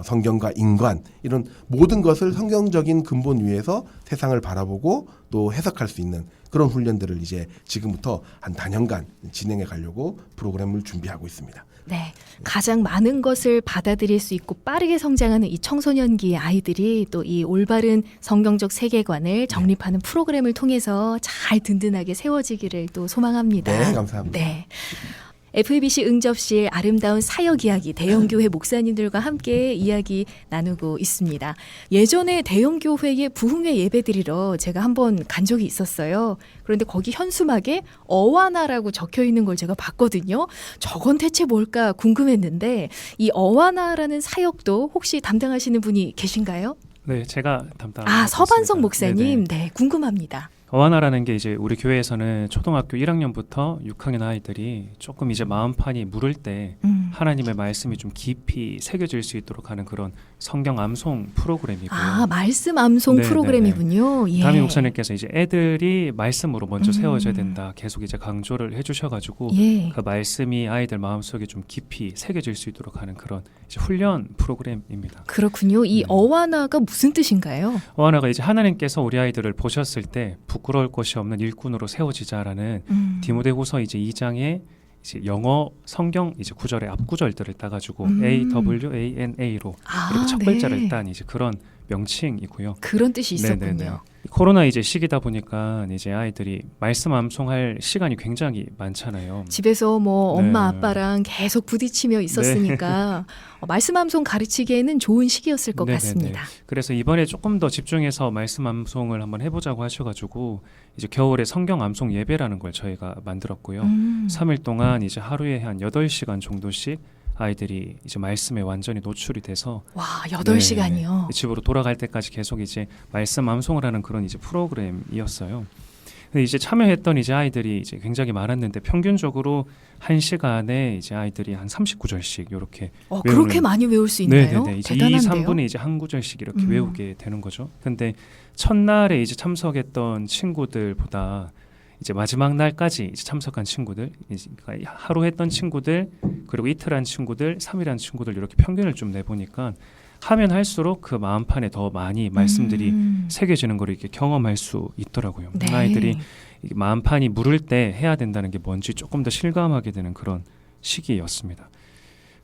성경과 인간 이런 모든 것을 성경적인 근본 위에서 세상을 바라보고 또 해석할 수 있는 그런 훈련들을 이제 지금부터 한 단연간 진행해 가려고 프로그램을 준비하고 있습니다. 네, 가장 많은 것을 받아들일 수 있고 빠르게 성장하는 이 청소년기의 아이들이 또 이 올바른 성경적 세계관을 정립하는 프로그램을 통해서 잘 든든하게 세워지기를 또 소망합니다. 네, 감사합니다. 네. FEBC 응접실 아름다운 사역 이야기 대형교회 목사님들과 함께 이야기 나누고 있습니다. 예전에 대형교회의 부흥회 예배드리러 제가 한번 간 적이 있었어요. 그런데 거기 현수막에 어와나라고 적혀 있는 걸 제가 봤거든요. 저건 대체 뭘까 궁금했는데 이 어와나라는 사역도 혹시 담당하시는 분이 계신가요? 네, 제가 담당하고 서반석 있습니다. 목사님. 네네. 네, 궁금합니다. 어와나라는 게 이제 우리 교회에서는 초등학교 1학년부터 6학년 아이들이 조금 이제 마음판이 무를 때 하나님의 말씀이 좀 깊이 새겨질 수 있도록 하는 그런 성경 암송 프로그램이고요. 말씀 암송 네네네. 프로그램이군요. 예. 담임 목사님께서 이제 애들이 말씀으로 먼저 세워져야 된다. 계속 이제 강조를 해주셔가지고 예. 그 말씀이 아이들 마음속에 좀 깊이 새겨질 수 있도록 하는 그런 이제 훈련 프로그램입니다. 그렇군요. 이 어와나가 무슨 뜻인가요? 어하나가 이제 하나님께서 우리 아이들을 보셨을 때 부끄러울 것이 없는 일꾼으로 세워지자라는 디모데후서 이제 2장에 이제 영어 성경 이제 구절의 앞 구절들을 따가지고 AWANA로 이렇게 첫 글자를 네. 딴 이제 그런 명칭이고요. 그런 뜻이 있었군요. 네네네. 코로나 이제 시기다 보니까 이제 아이들이 말씀 암송할 시간이 굉장히 많잖아요. 집에서 뭐 엄마 네. 아빠랑 계속 부딪히며 있었으니까 말씀 암송 가르치기에는 좋은 시기였을 것 네네네. 같습니다. 그래서 이번에 조금 더 집중해서 말씀 암송을 한번 해보자고 하셔가지고 이제 겨울에 성경 암송 예배라는 걸 저희가 만들었고요. 3일 동안 이제 하루에 한 8시간 정도씩 아이들이 이제 말씀에 완전히 노출이 돼서 와, 8시간이요. 네, 집으로 돌아갈 때까지 계속 이제 말씀 암송을 하는 그런 이제 프로그램이었어요. 근데 이제 참여했던 이제 아이들이 이제 굉장히 많았는데 평균적으로 1시간에 이제 아이들이 한 39절씩 이렇게 그렇게 외우는- 많이 외울 수 있나요? 네네네. 이제 2, 대단한데요. 3분에 이제 한 구절씩 이렇게 외우게 되는 거죠. 근데 첫날에 이제 참석했던 친구들보다 이제 마지막 날까지 이제 참석한 친구들, 이제 그러니까 하루 했던 친구들, 그리고 이틀 한 친구들, 3일 한 친구들 이렇게 평균을 좀 내보니까 하면 할수록 그 마음판에 더 많이 말씀들이 새겨지는 걸 이렇게 경험할 수 있더라고요. 네. 아이들이 이게 마음판이 무를 때 해야 된다는 게 뭔지 조금 더 실감하게 되는 그런 시기였습니다.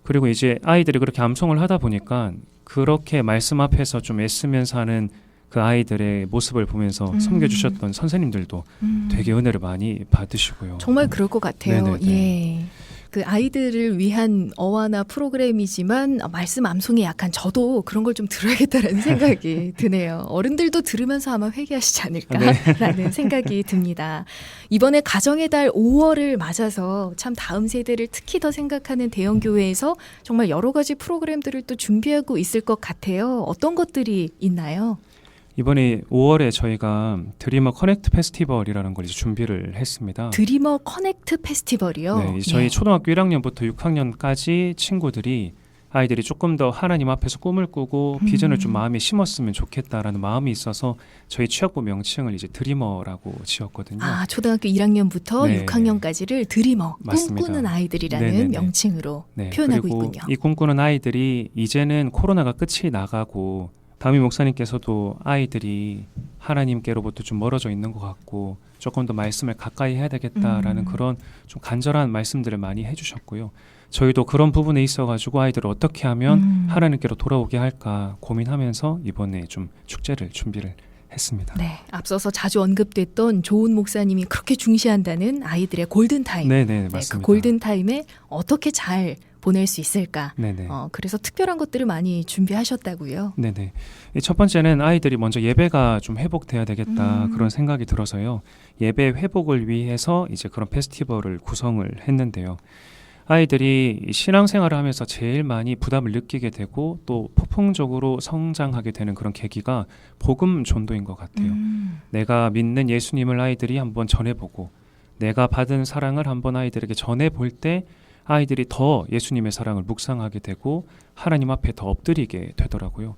그리고 이제 아이들이 그렇게 암송을 하다 보니까 그렇게 말씀 앞에서 좀 애쓰면서 하는 그 아이들의 모습을 보면서 섬겨주셨던 선생님들도 되게 은혜를 많이 받으시고요. 정말 그럴 것 같아요. 네네네. 예. 그 아이들을 위한 어화나 프로그램이지만 말씀 암송에 약한 저도 그런 걸 좀 들어야겠다라는 생각이 드네요. 어른들도 들으면서 아마 회개하시지 않을까라는 생각이 듭니다. 이번에 가정의 달 5월을 맞아서 참 다음 세대를 특히 더 생각하는 대형교회에서 정말 여러 가지 프로그램들을 또 준비하고 있을 것 같아요. 어떤 것들이 있나요? 이번에 5월에 저희가 드리머 커넥트 페스티벌이라는 걸 이제 준비를 했습니다. 드리머 커넥트 페스티벌이요? 네, 이제 저희 네. 초등학교 1학년부터 6학년까지 친구들이 아이들이 조금 더 하나님 앞에서 꿈을 꾸고 비전을 좀 마음에 심었으면 좋겠다라는 마음이 있어서 저희 취학부 명칭을 이제 드리머라고 지었거든요. 아, 초등학교 1학년부터 네. 6학년까지를 드리머, 맞습니다. 꿈꾸는 아이들이라는 네네네. 명칭으로 네, 표현하고 그리고 있군요. 이 꿈꾸는 아이들이 이제는 코로나가 끝이 나가고 담임 목사님께서도 아이들이 하나님께로부터 좀 멀어져 있는 것 같고 조금 더 말씀을 가까이 해야 되겠다라는 그런 좀 간절한 말씀들을 많이 해주셨고요. 저희도 그런 부분에 있어가지고 아이들을 어떻게 하면 하나님께로 돌아오게 할까 고민하면서 이번에 좀 축제를 준비를 했습니다. 네, 앞서서 자주 언급됐던 조은 목사님이 그렇게 중시한다는 아이들의 골든타임. 네네 네, 맞습니다. 그 골든타임에 어떻게 잘 보낼 수 있을까? 네네. 그래서 특별한 것들을 많이 준비하셨다고요. 네네. 첫 번째는 아이들이 먼저 예배가 좀 회복돼야 되겠다 그런 생각이 들어서요. 예배 회복을 위해서 이제 그런 페스티벌을 구성을 했는데요. 아이들이 신앙생활을 하면서 제일 많이 부담을 느끼게 되고 또 폭풍적으로 성장하게 되는 그런 계기가 복음 전도인 것 같아요. 내가 믿는 예수님을 아이들이 한번 전해보고 내가 받은 사랑을 한번 아이들에게 전해볼 때 아이들이 더 예수님의 사랑을 묵상하게 되고 하나님 앞에 더 엎드리게 되더라고요.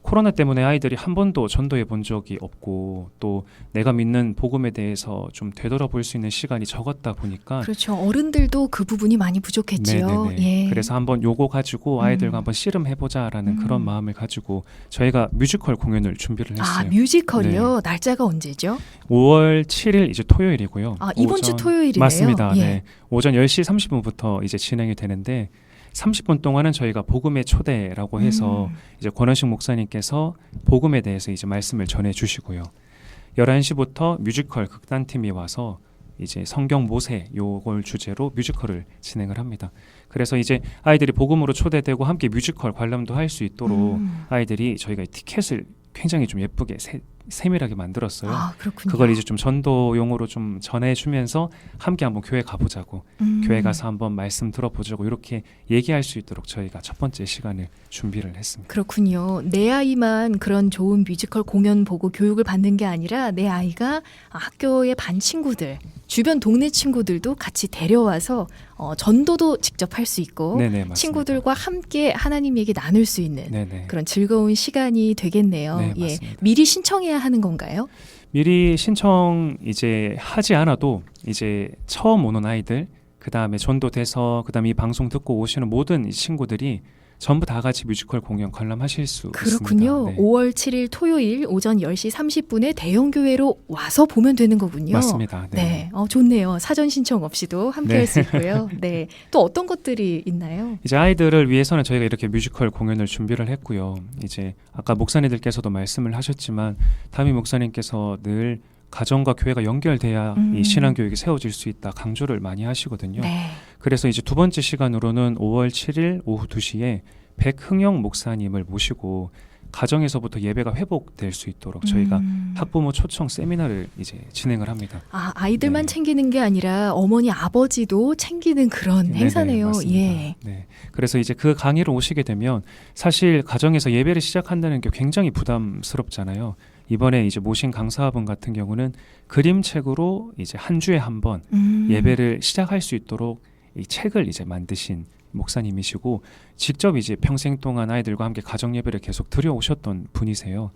코로나 때문에 아이들이 한 번도 전도해 본 적이 없고 또 내가 믿는 복음에 대해서 좀 되돌아볼 수 있는 시간이 적었다 보니까 그렇죠. 어른들도 그 부분이 많이 부족했지요. 네네네. 예. 그래서 한번 요거 가지고 아이들과 한번 씨름해보자라는 그런 마음을 가지고 저희가 뮤지컬 공연을 준비를 했어요. 아, 뮤지컬이요? 날짜가 언제죠? 5월 7일 이제 토요일이고요. 아, 이번 주 오전- 토요일이네요. 맞습니다. 예. 네. 오전 10시 30분부터 이제 진행이 되는데 30분 동안은 저희가 복음의 초대라고 해서 이제 권원식 목사님께서 복음에 대해서 이제 말씀을 전해 주시고요. 11시부터 뮤지컬 극단팀이 와서 이제 성경 모세 요걸 주제로 뮤지컬을 진행을 합니다. 그래서 이제 아이들이 복음으로 초대되고 함께 뮤지컬 관람도 할 수 있도록 아이들이 저희가 티켓을 굉장히 좀 예쁘게 세밀하게 만들었어요. 아, 그렇군요. 그걸 이제 좀 전도용으로 좀 전해주면서 함께 한번 교회 가보자고 교회 가서 한번 말씀 들어보자고 이렇게 얘기할 수 있도록 저희가 첫 번째 시간을 준비를 했습니다. 그렇군요. 내 아이만 그런 좋은 뮤지컬 공연 보고 교육을 받는 게 아니라 내 아이가 학교의 반 친구들, 주변 동네 친구들도 같이 데려와서 전도도 직접 할 수 있고 네네, 맞습니다. 친구들과 함께 하나님 얘기 나눌 수 있는 네네. 그런 즐거운 시간이 되겠네요. 네, 예. 맞습니다. 미리 신청해야 하는 건가요? 미리 신청 이제 하지 않아도 이제 처음 오는 아이들, 그 다음에 전도돼서 그 다음에 이 방송 듣고 오시는 모든 이 친구들이 전부 다 같이 뮤지컬 공연 관람하실 수 그렇군요. 있습니다. 네. 5월 7일 토요일 오전 10시 30분에 대형교회로 와서 보면 되는 거군요. 맞습니다. 네, 좋네요. 사전 신청 없이도 함께 할 네. 수 있고요. 네, 또 어떤 것들이 있나요? 이제 아이들을 위해서는 저희가 이렇게 뮤지컬 공연을 준비를 했고요. 이제 아까 목사님들께서도 말씀을 하셨지만 담임 목사님께서 늘 가정과 교회가 연결돼야 이 신앙 교육이 세워질 수 있다 강조를 많이 하시거든요. 네. 그래서 이제 두 번째 시간으로는 5월 7일 오후 2시에 백흥영 목사님을 모시고 가정에서부터 예배가 회복될 수 있도록 저희가 학부모 초청 세미나를 이제 진행을 합니다. 아이들만 네. 챙기는 게 아니라 어머니 아버지도 챙기는 그런 네네, 행사네요. 맞습니다. 예. 네. 그래서 이제 그 강의를 오시게 되면 사실 가정에서 예배를 시작한다는 게 굉장히 부담스럽잖아요. 이번에 이제 모신 강사분 같은 경우는 그림책으로 이제 한 주에 한 번 예배를 시작할 수 있도록 이 책을 이제 만드신 목사님이시고 직접 이제 평생 동안 아이들과 함께 가정 예배를 계속 드려오셨던 분이세요.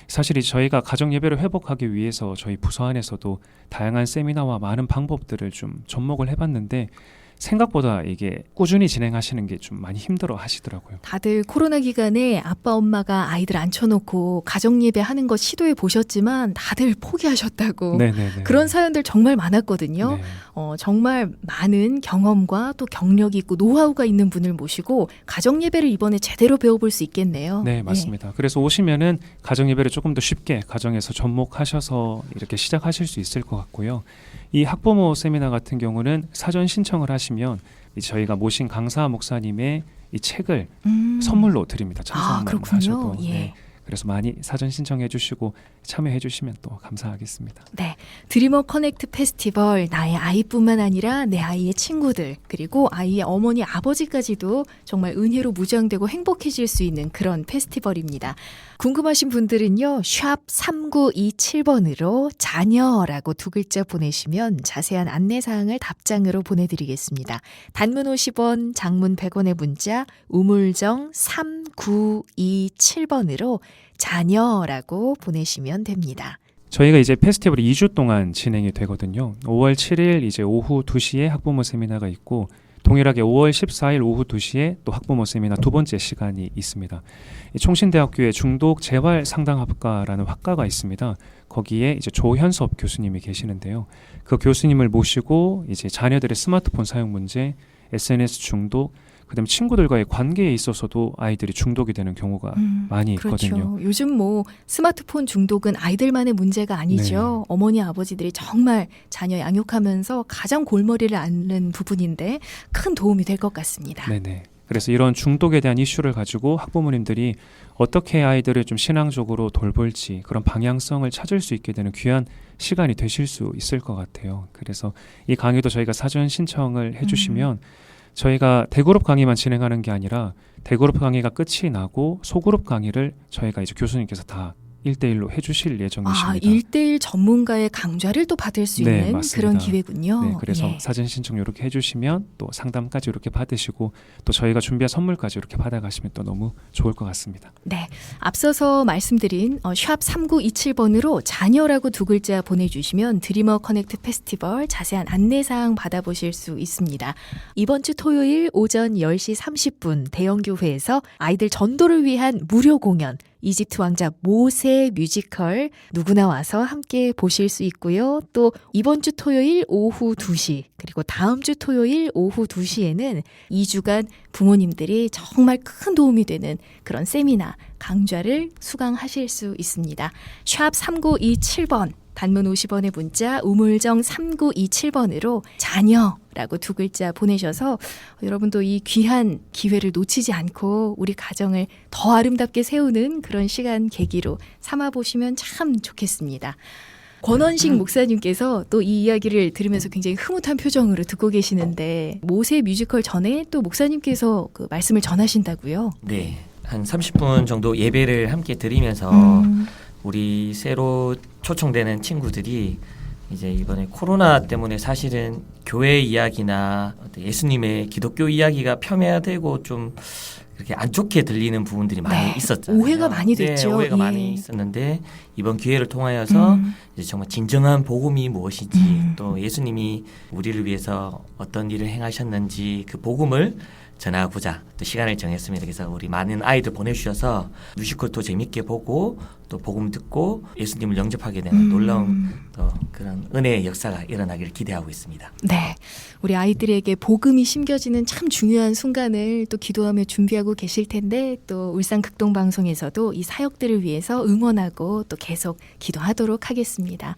사실 저희가 가정 예배를 회복하기 위해서 저희 부서 안에서도 다양한 세미나와 많은 방법들을 좀 접목을 해봤는데 생각보다 이게 꾸준히 진행하시는 게 좀 많이 힘들어 하시더라고요. 다들 코로나 기간에 아빠 엄마가 아이들 앉혀놓고 가정 예배 하는 거 시도해 보셨지만 다들 포기하셨다고 네네네. 그런 사연들 정말 많았거든요. 네. 정말 많은 경험과 또 경력이 있고 노하우가 있는 분을 모시고 가정 예배를 이번에 제대로 배워볼 수 있겠네요. 네, 맞습니다. 그래서 오시면은 가정 예배를 조금 더 쉽게 가정에서 접목하셔서 이렇게 시작하실 수 있을 것 같고요. 이 학부모 세미나 같은 경우는 사전 신청을 하시면 저희가 모신 강사 목사님의 이 책을 선물로 드립니다. 참석만 그렇군요. 하셔도. 예. 네. 그래서 많이 사전 신청해 주시고 참여해 주시면 또 감사하겠습니다. 네, 드리머 커넥트 페스티벌 나의 아이뿐만 아니라 내 아이의 친구들 그리고 아이의 어머니 아버지까지도 정말 은혜로 무장되고 행복해질 수 있는 그런 페스티벌입니다. 궁금하신 분들은요. 샵 3927번으로 자녀라고 두 글자 보내시면 자세한 안내사항을 답장으로 보내드리겠습니다. 단문 50원, 장문 100원의 문자 우물정 3927번으로 자녀라고 보내시면 됩니다. 저희가 이제 페스티벌이 2주 동안 진행이 되거든요. 5월 7일 이제 오후 2시에 학부모 세미나가 있고 동일하게 5월 14일 오후 2시에 또 학부모 세미나 두 번째 시간이 있습니다. 총신대학교에 중독 재활 상담학과라는 학과가 있습니다. 거기에 이제 조현섭 교수님이 계시는데요. 그 교수님을 모시고 이제 자녀들의 스마트폰 사용 문제, SNS 중독, 그다음 친구들과의 관계에 있어서도 아이들이 중독이 되는 경우가 많이 있거든요. 그렇죠. 요즘 뭐 스마트폰 중독은 아이들만의 문제가 아니죠. 네. 어머니 아버지들이 정말 자녀 양육하면서 가장 골머리를 앓는 부분인데 큰 도움이 될 것 같습니다. 네네. 그래서 이런 중독에 대한 이슈를 가지고 학부모님들이 어떻게 아이들을 좀 신앙적으로 돌볼지 그런 방향성을 찾을 수 있게 되는 귀한 시간이 되실 수 있을 것 같아요. 그래서 이 강의도 저희가 사전 신청을 해주시면 저희가 대그룹 강의만 진행하는 게 아니라 대그룹 강의가 끝이 나고 소그룹 강의를 저희가 이제 교수님께서 다 1대1로 해주실 예정이십니다. 1대1 전문가의 강좌를 또 받을 수 네, 있는 맞습니다. 그런 기회군요. 네, 그래서 예. 사전 신청 이렇게 해주시면 또 상담까지 이렇게 받으시고 또 저희가 준비한 선물까지 이렇게 받아가시면 또 너무 좋을 것 같습니다. 네, 앞서서 말씀드린 샵 3927번으로 자녀라고 두 글자 보내주시면 드리머 커넥트 페스티벌 자세한 안내사항 받아보실 수 있습니다. 이번 주 토요일 오전 10시 30분 대형교회에서 아이들 전도를 위한 무료 공연 이집트 왕자 모세 뮤지컬 누구나 와서 함께 보실 수 있고요. 또 이번 주 토요일 오후 2시 그리고 다음 주 토요일 오후 2시에는 2주간 부모님들이 정말 큰 도움이 되는 그런 세미나 강좌를 수강하실 수 있습니다. 샵 3927번 단문 50원의 문자 우물정 3927번으로 자녀라고 두 글자 보내셔서 여러분도 이 귀한 기회를 놓치지 않고 우리 가정을 더 아름답게 세우는 그런 시간 계기로 삼아보시면 참 좋겠습니다. 권원식 목사님께서 또 이 이야기를 들으면서 굉장히 흐뭇한 표정으로 듣고 계시는데 모세 뮤지컬 전에 또 목사님께서 그 말씀을 전하신다고요? 네, 한 30분 정도 예배를 함께 드리면서 우리 새로 초청되는 친구들이 이제 이번에 코로나 때문에 사실은 교회 이야기나 예수님의 기독교 이야기가 폄훼되고 좀 그렇게 안 좋게 들리는 부분들이 많이 있었잖아요. 오해가 많이 됐죠. 네, 오해가 예. 많이 있었는데 이번 기회를 통하여서 이제 정말 진정한 복음이 무엇인지 또 예수님이 우리를 위해서 어떤 일을 행하셨는지 그 복음을 전화하고자 또 시간을 정했습니다. 그래서 우리 많은 아이들 보내주셔서 뮤지컬도 재밌게 보고 또 복음 듣고 예수님을 영접하게 되는 놀라운 또 그런 은혜의 역사가 일어나기를 기대하고 있습니다. 네, 우리 아이들에게 복음이 심겨지는 참 중요한 순간을 또 기도하며 준비하고 계실 텐데 또 울산 극동방송에서도 이 사역들을 위해서 응원하고 또 계속 기도하도록 하겠습니다.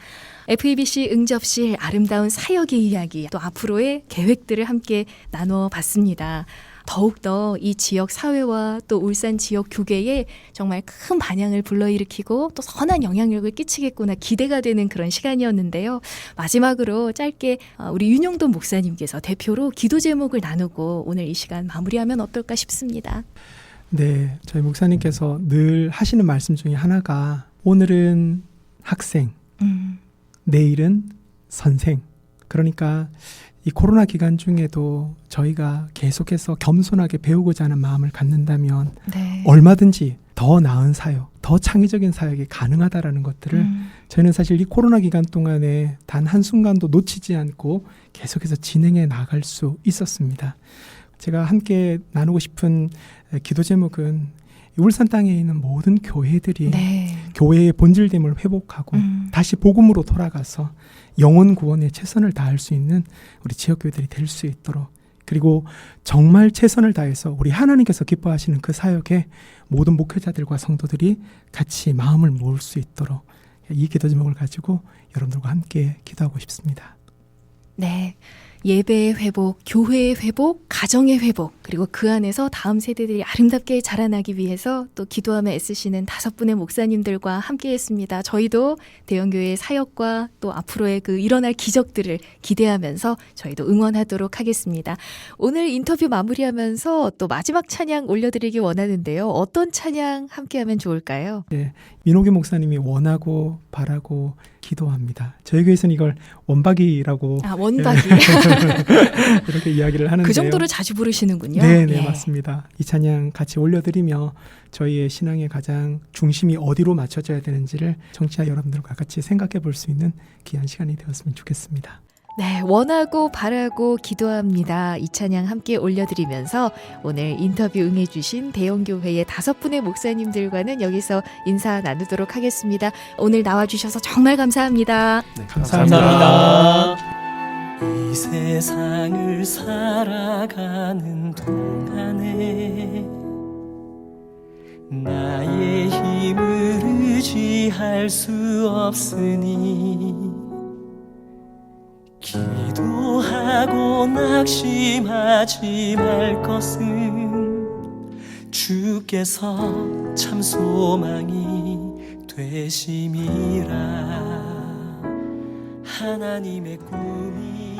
FEBC 응접실 아름다운 사역의 이야기 또 앞으로의 계획들을 함께 나눠 봤습니다. 더욱더 이 지역 사회와 또 울산 지역 교계에 정말 큰 반향을 불러일으키고 또 선한 영향력을 끼치겠구나 기대가 되는 그런 시간이었는데요. 마지막으로 짧게 우리 윤용돈 목사님께서 대표로 기도 제목을 나누고 오늘 이 시간 마무리하면 어떨까 싶습니다. 네, 저희 목사님께서 늘 하시는 말씀 중에 하나가 오늘은 학생, 내일은 선생. 그러니까 이 코로나 기간 중에도 저희가 계속해서 겸손하게 배우고자 하는 마음을 갖는다면 네. 얼마든지 더 나은 사역, 더 창의적인 사역이 가능하다라는 것들을 저희는 사실 이 코로나 기간 동안에 단 한순간도 놓치지 않고 계속해서 진행해 나갈 수 있었습니다. 제가 함께 나누고 싶은 기도 제목은 울산 땅에 있는 모든 교회들이 네. 교회의 본질됨을 회복하고 다시 복음으로 돌아가서 영혼 구원에 최선을 다할 수 있는 우리 지역교회들이 될 수 있도록 그리고 정말 최선을 다해서 우리 하나님께서 기뻐하시는 그 사역에 모든 목회자들과 성도들이 같이 마음을 모을 수 있도록 이 기도 제목을 가지고 여러분들과 함께 기도하고 싶습니다. 네. 예배의 회복, 교회의 회복, 가정의 회복, 그리고 그 안에서 다음 세대들이 아름답게 자라나기 위해서 또 기도하며 애쓰시는 5분의 목사님들과 함께했습니다. 저희도 대형교회의 사역과 또 앞으로의 그 일어날 기적들을 기대하면서 저희도 응원하도록 하겠습니다. 오늘 인터뷰 마무리하면서 또 마지막 찬양 올려드리기 원하는데요. 어떤 찬양 함께하면 좋을까요? 네, 민호기 목사님이 원하고 바라고 기도합니다. 저희 교회에서는 이걸 원박이라고 원박이. 이렇게 이야기를 하는데요. 그 정도로 자주 부르시는군요. 네, 예. 맞습니다. 이 찬양 같이 올려드리며 저희의 신앙의 가장 중심이 어디로 맞춰져야 되는지를 청취자 여러분들과 같이 생각해 볼 수 있는 귀한 시간이 되었으면 좋겠습니다. 네, 원하고 바라고 기도합니다. 이 찬양 함께 올려드리면서 오늘 인터뷰 응해주신 대형교회의 5분의 목사님들과는 여기서 인사 나누도록 하겠습니다. 오늘 나와주셔서 정말 감사합니다. 네, 감사합니다. 이 세상을 살아가는 동안에 나의 힘을 의지할 수 없으니 기도하고 낙심하지 말 것은 주께서 참 소망이 되심이라 하나님의 꿈이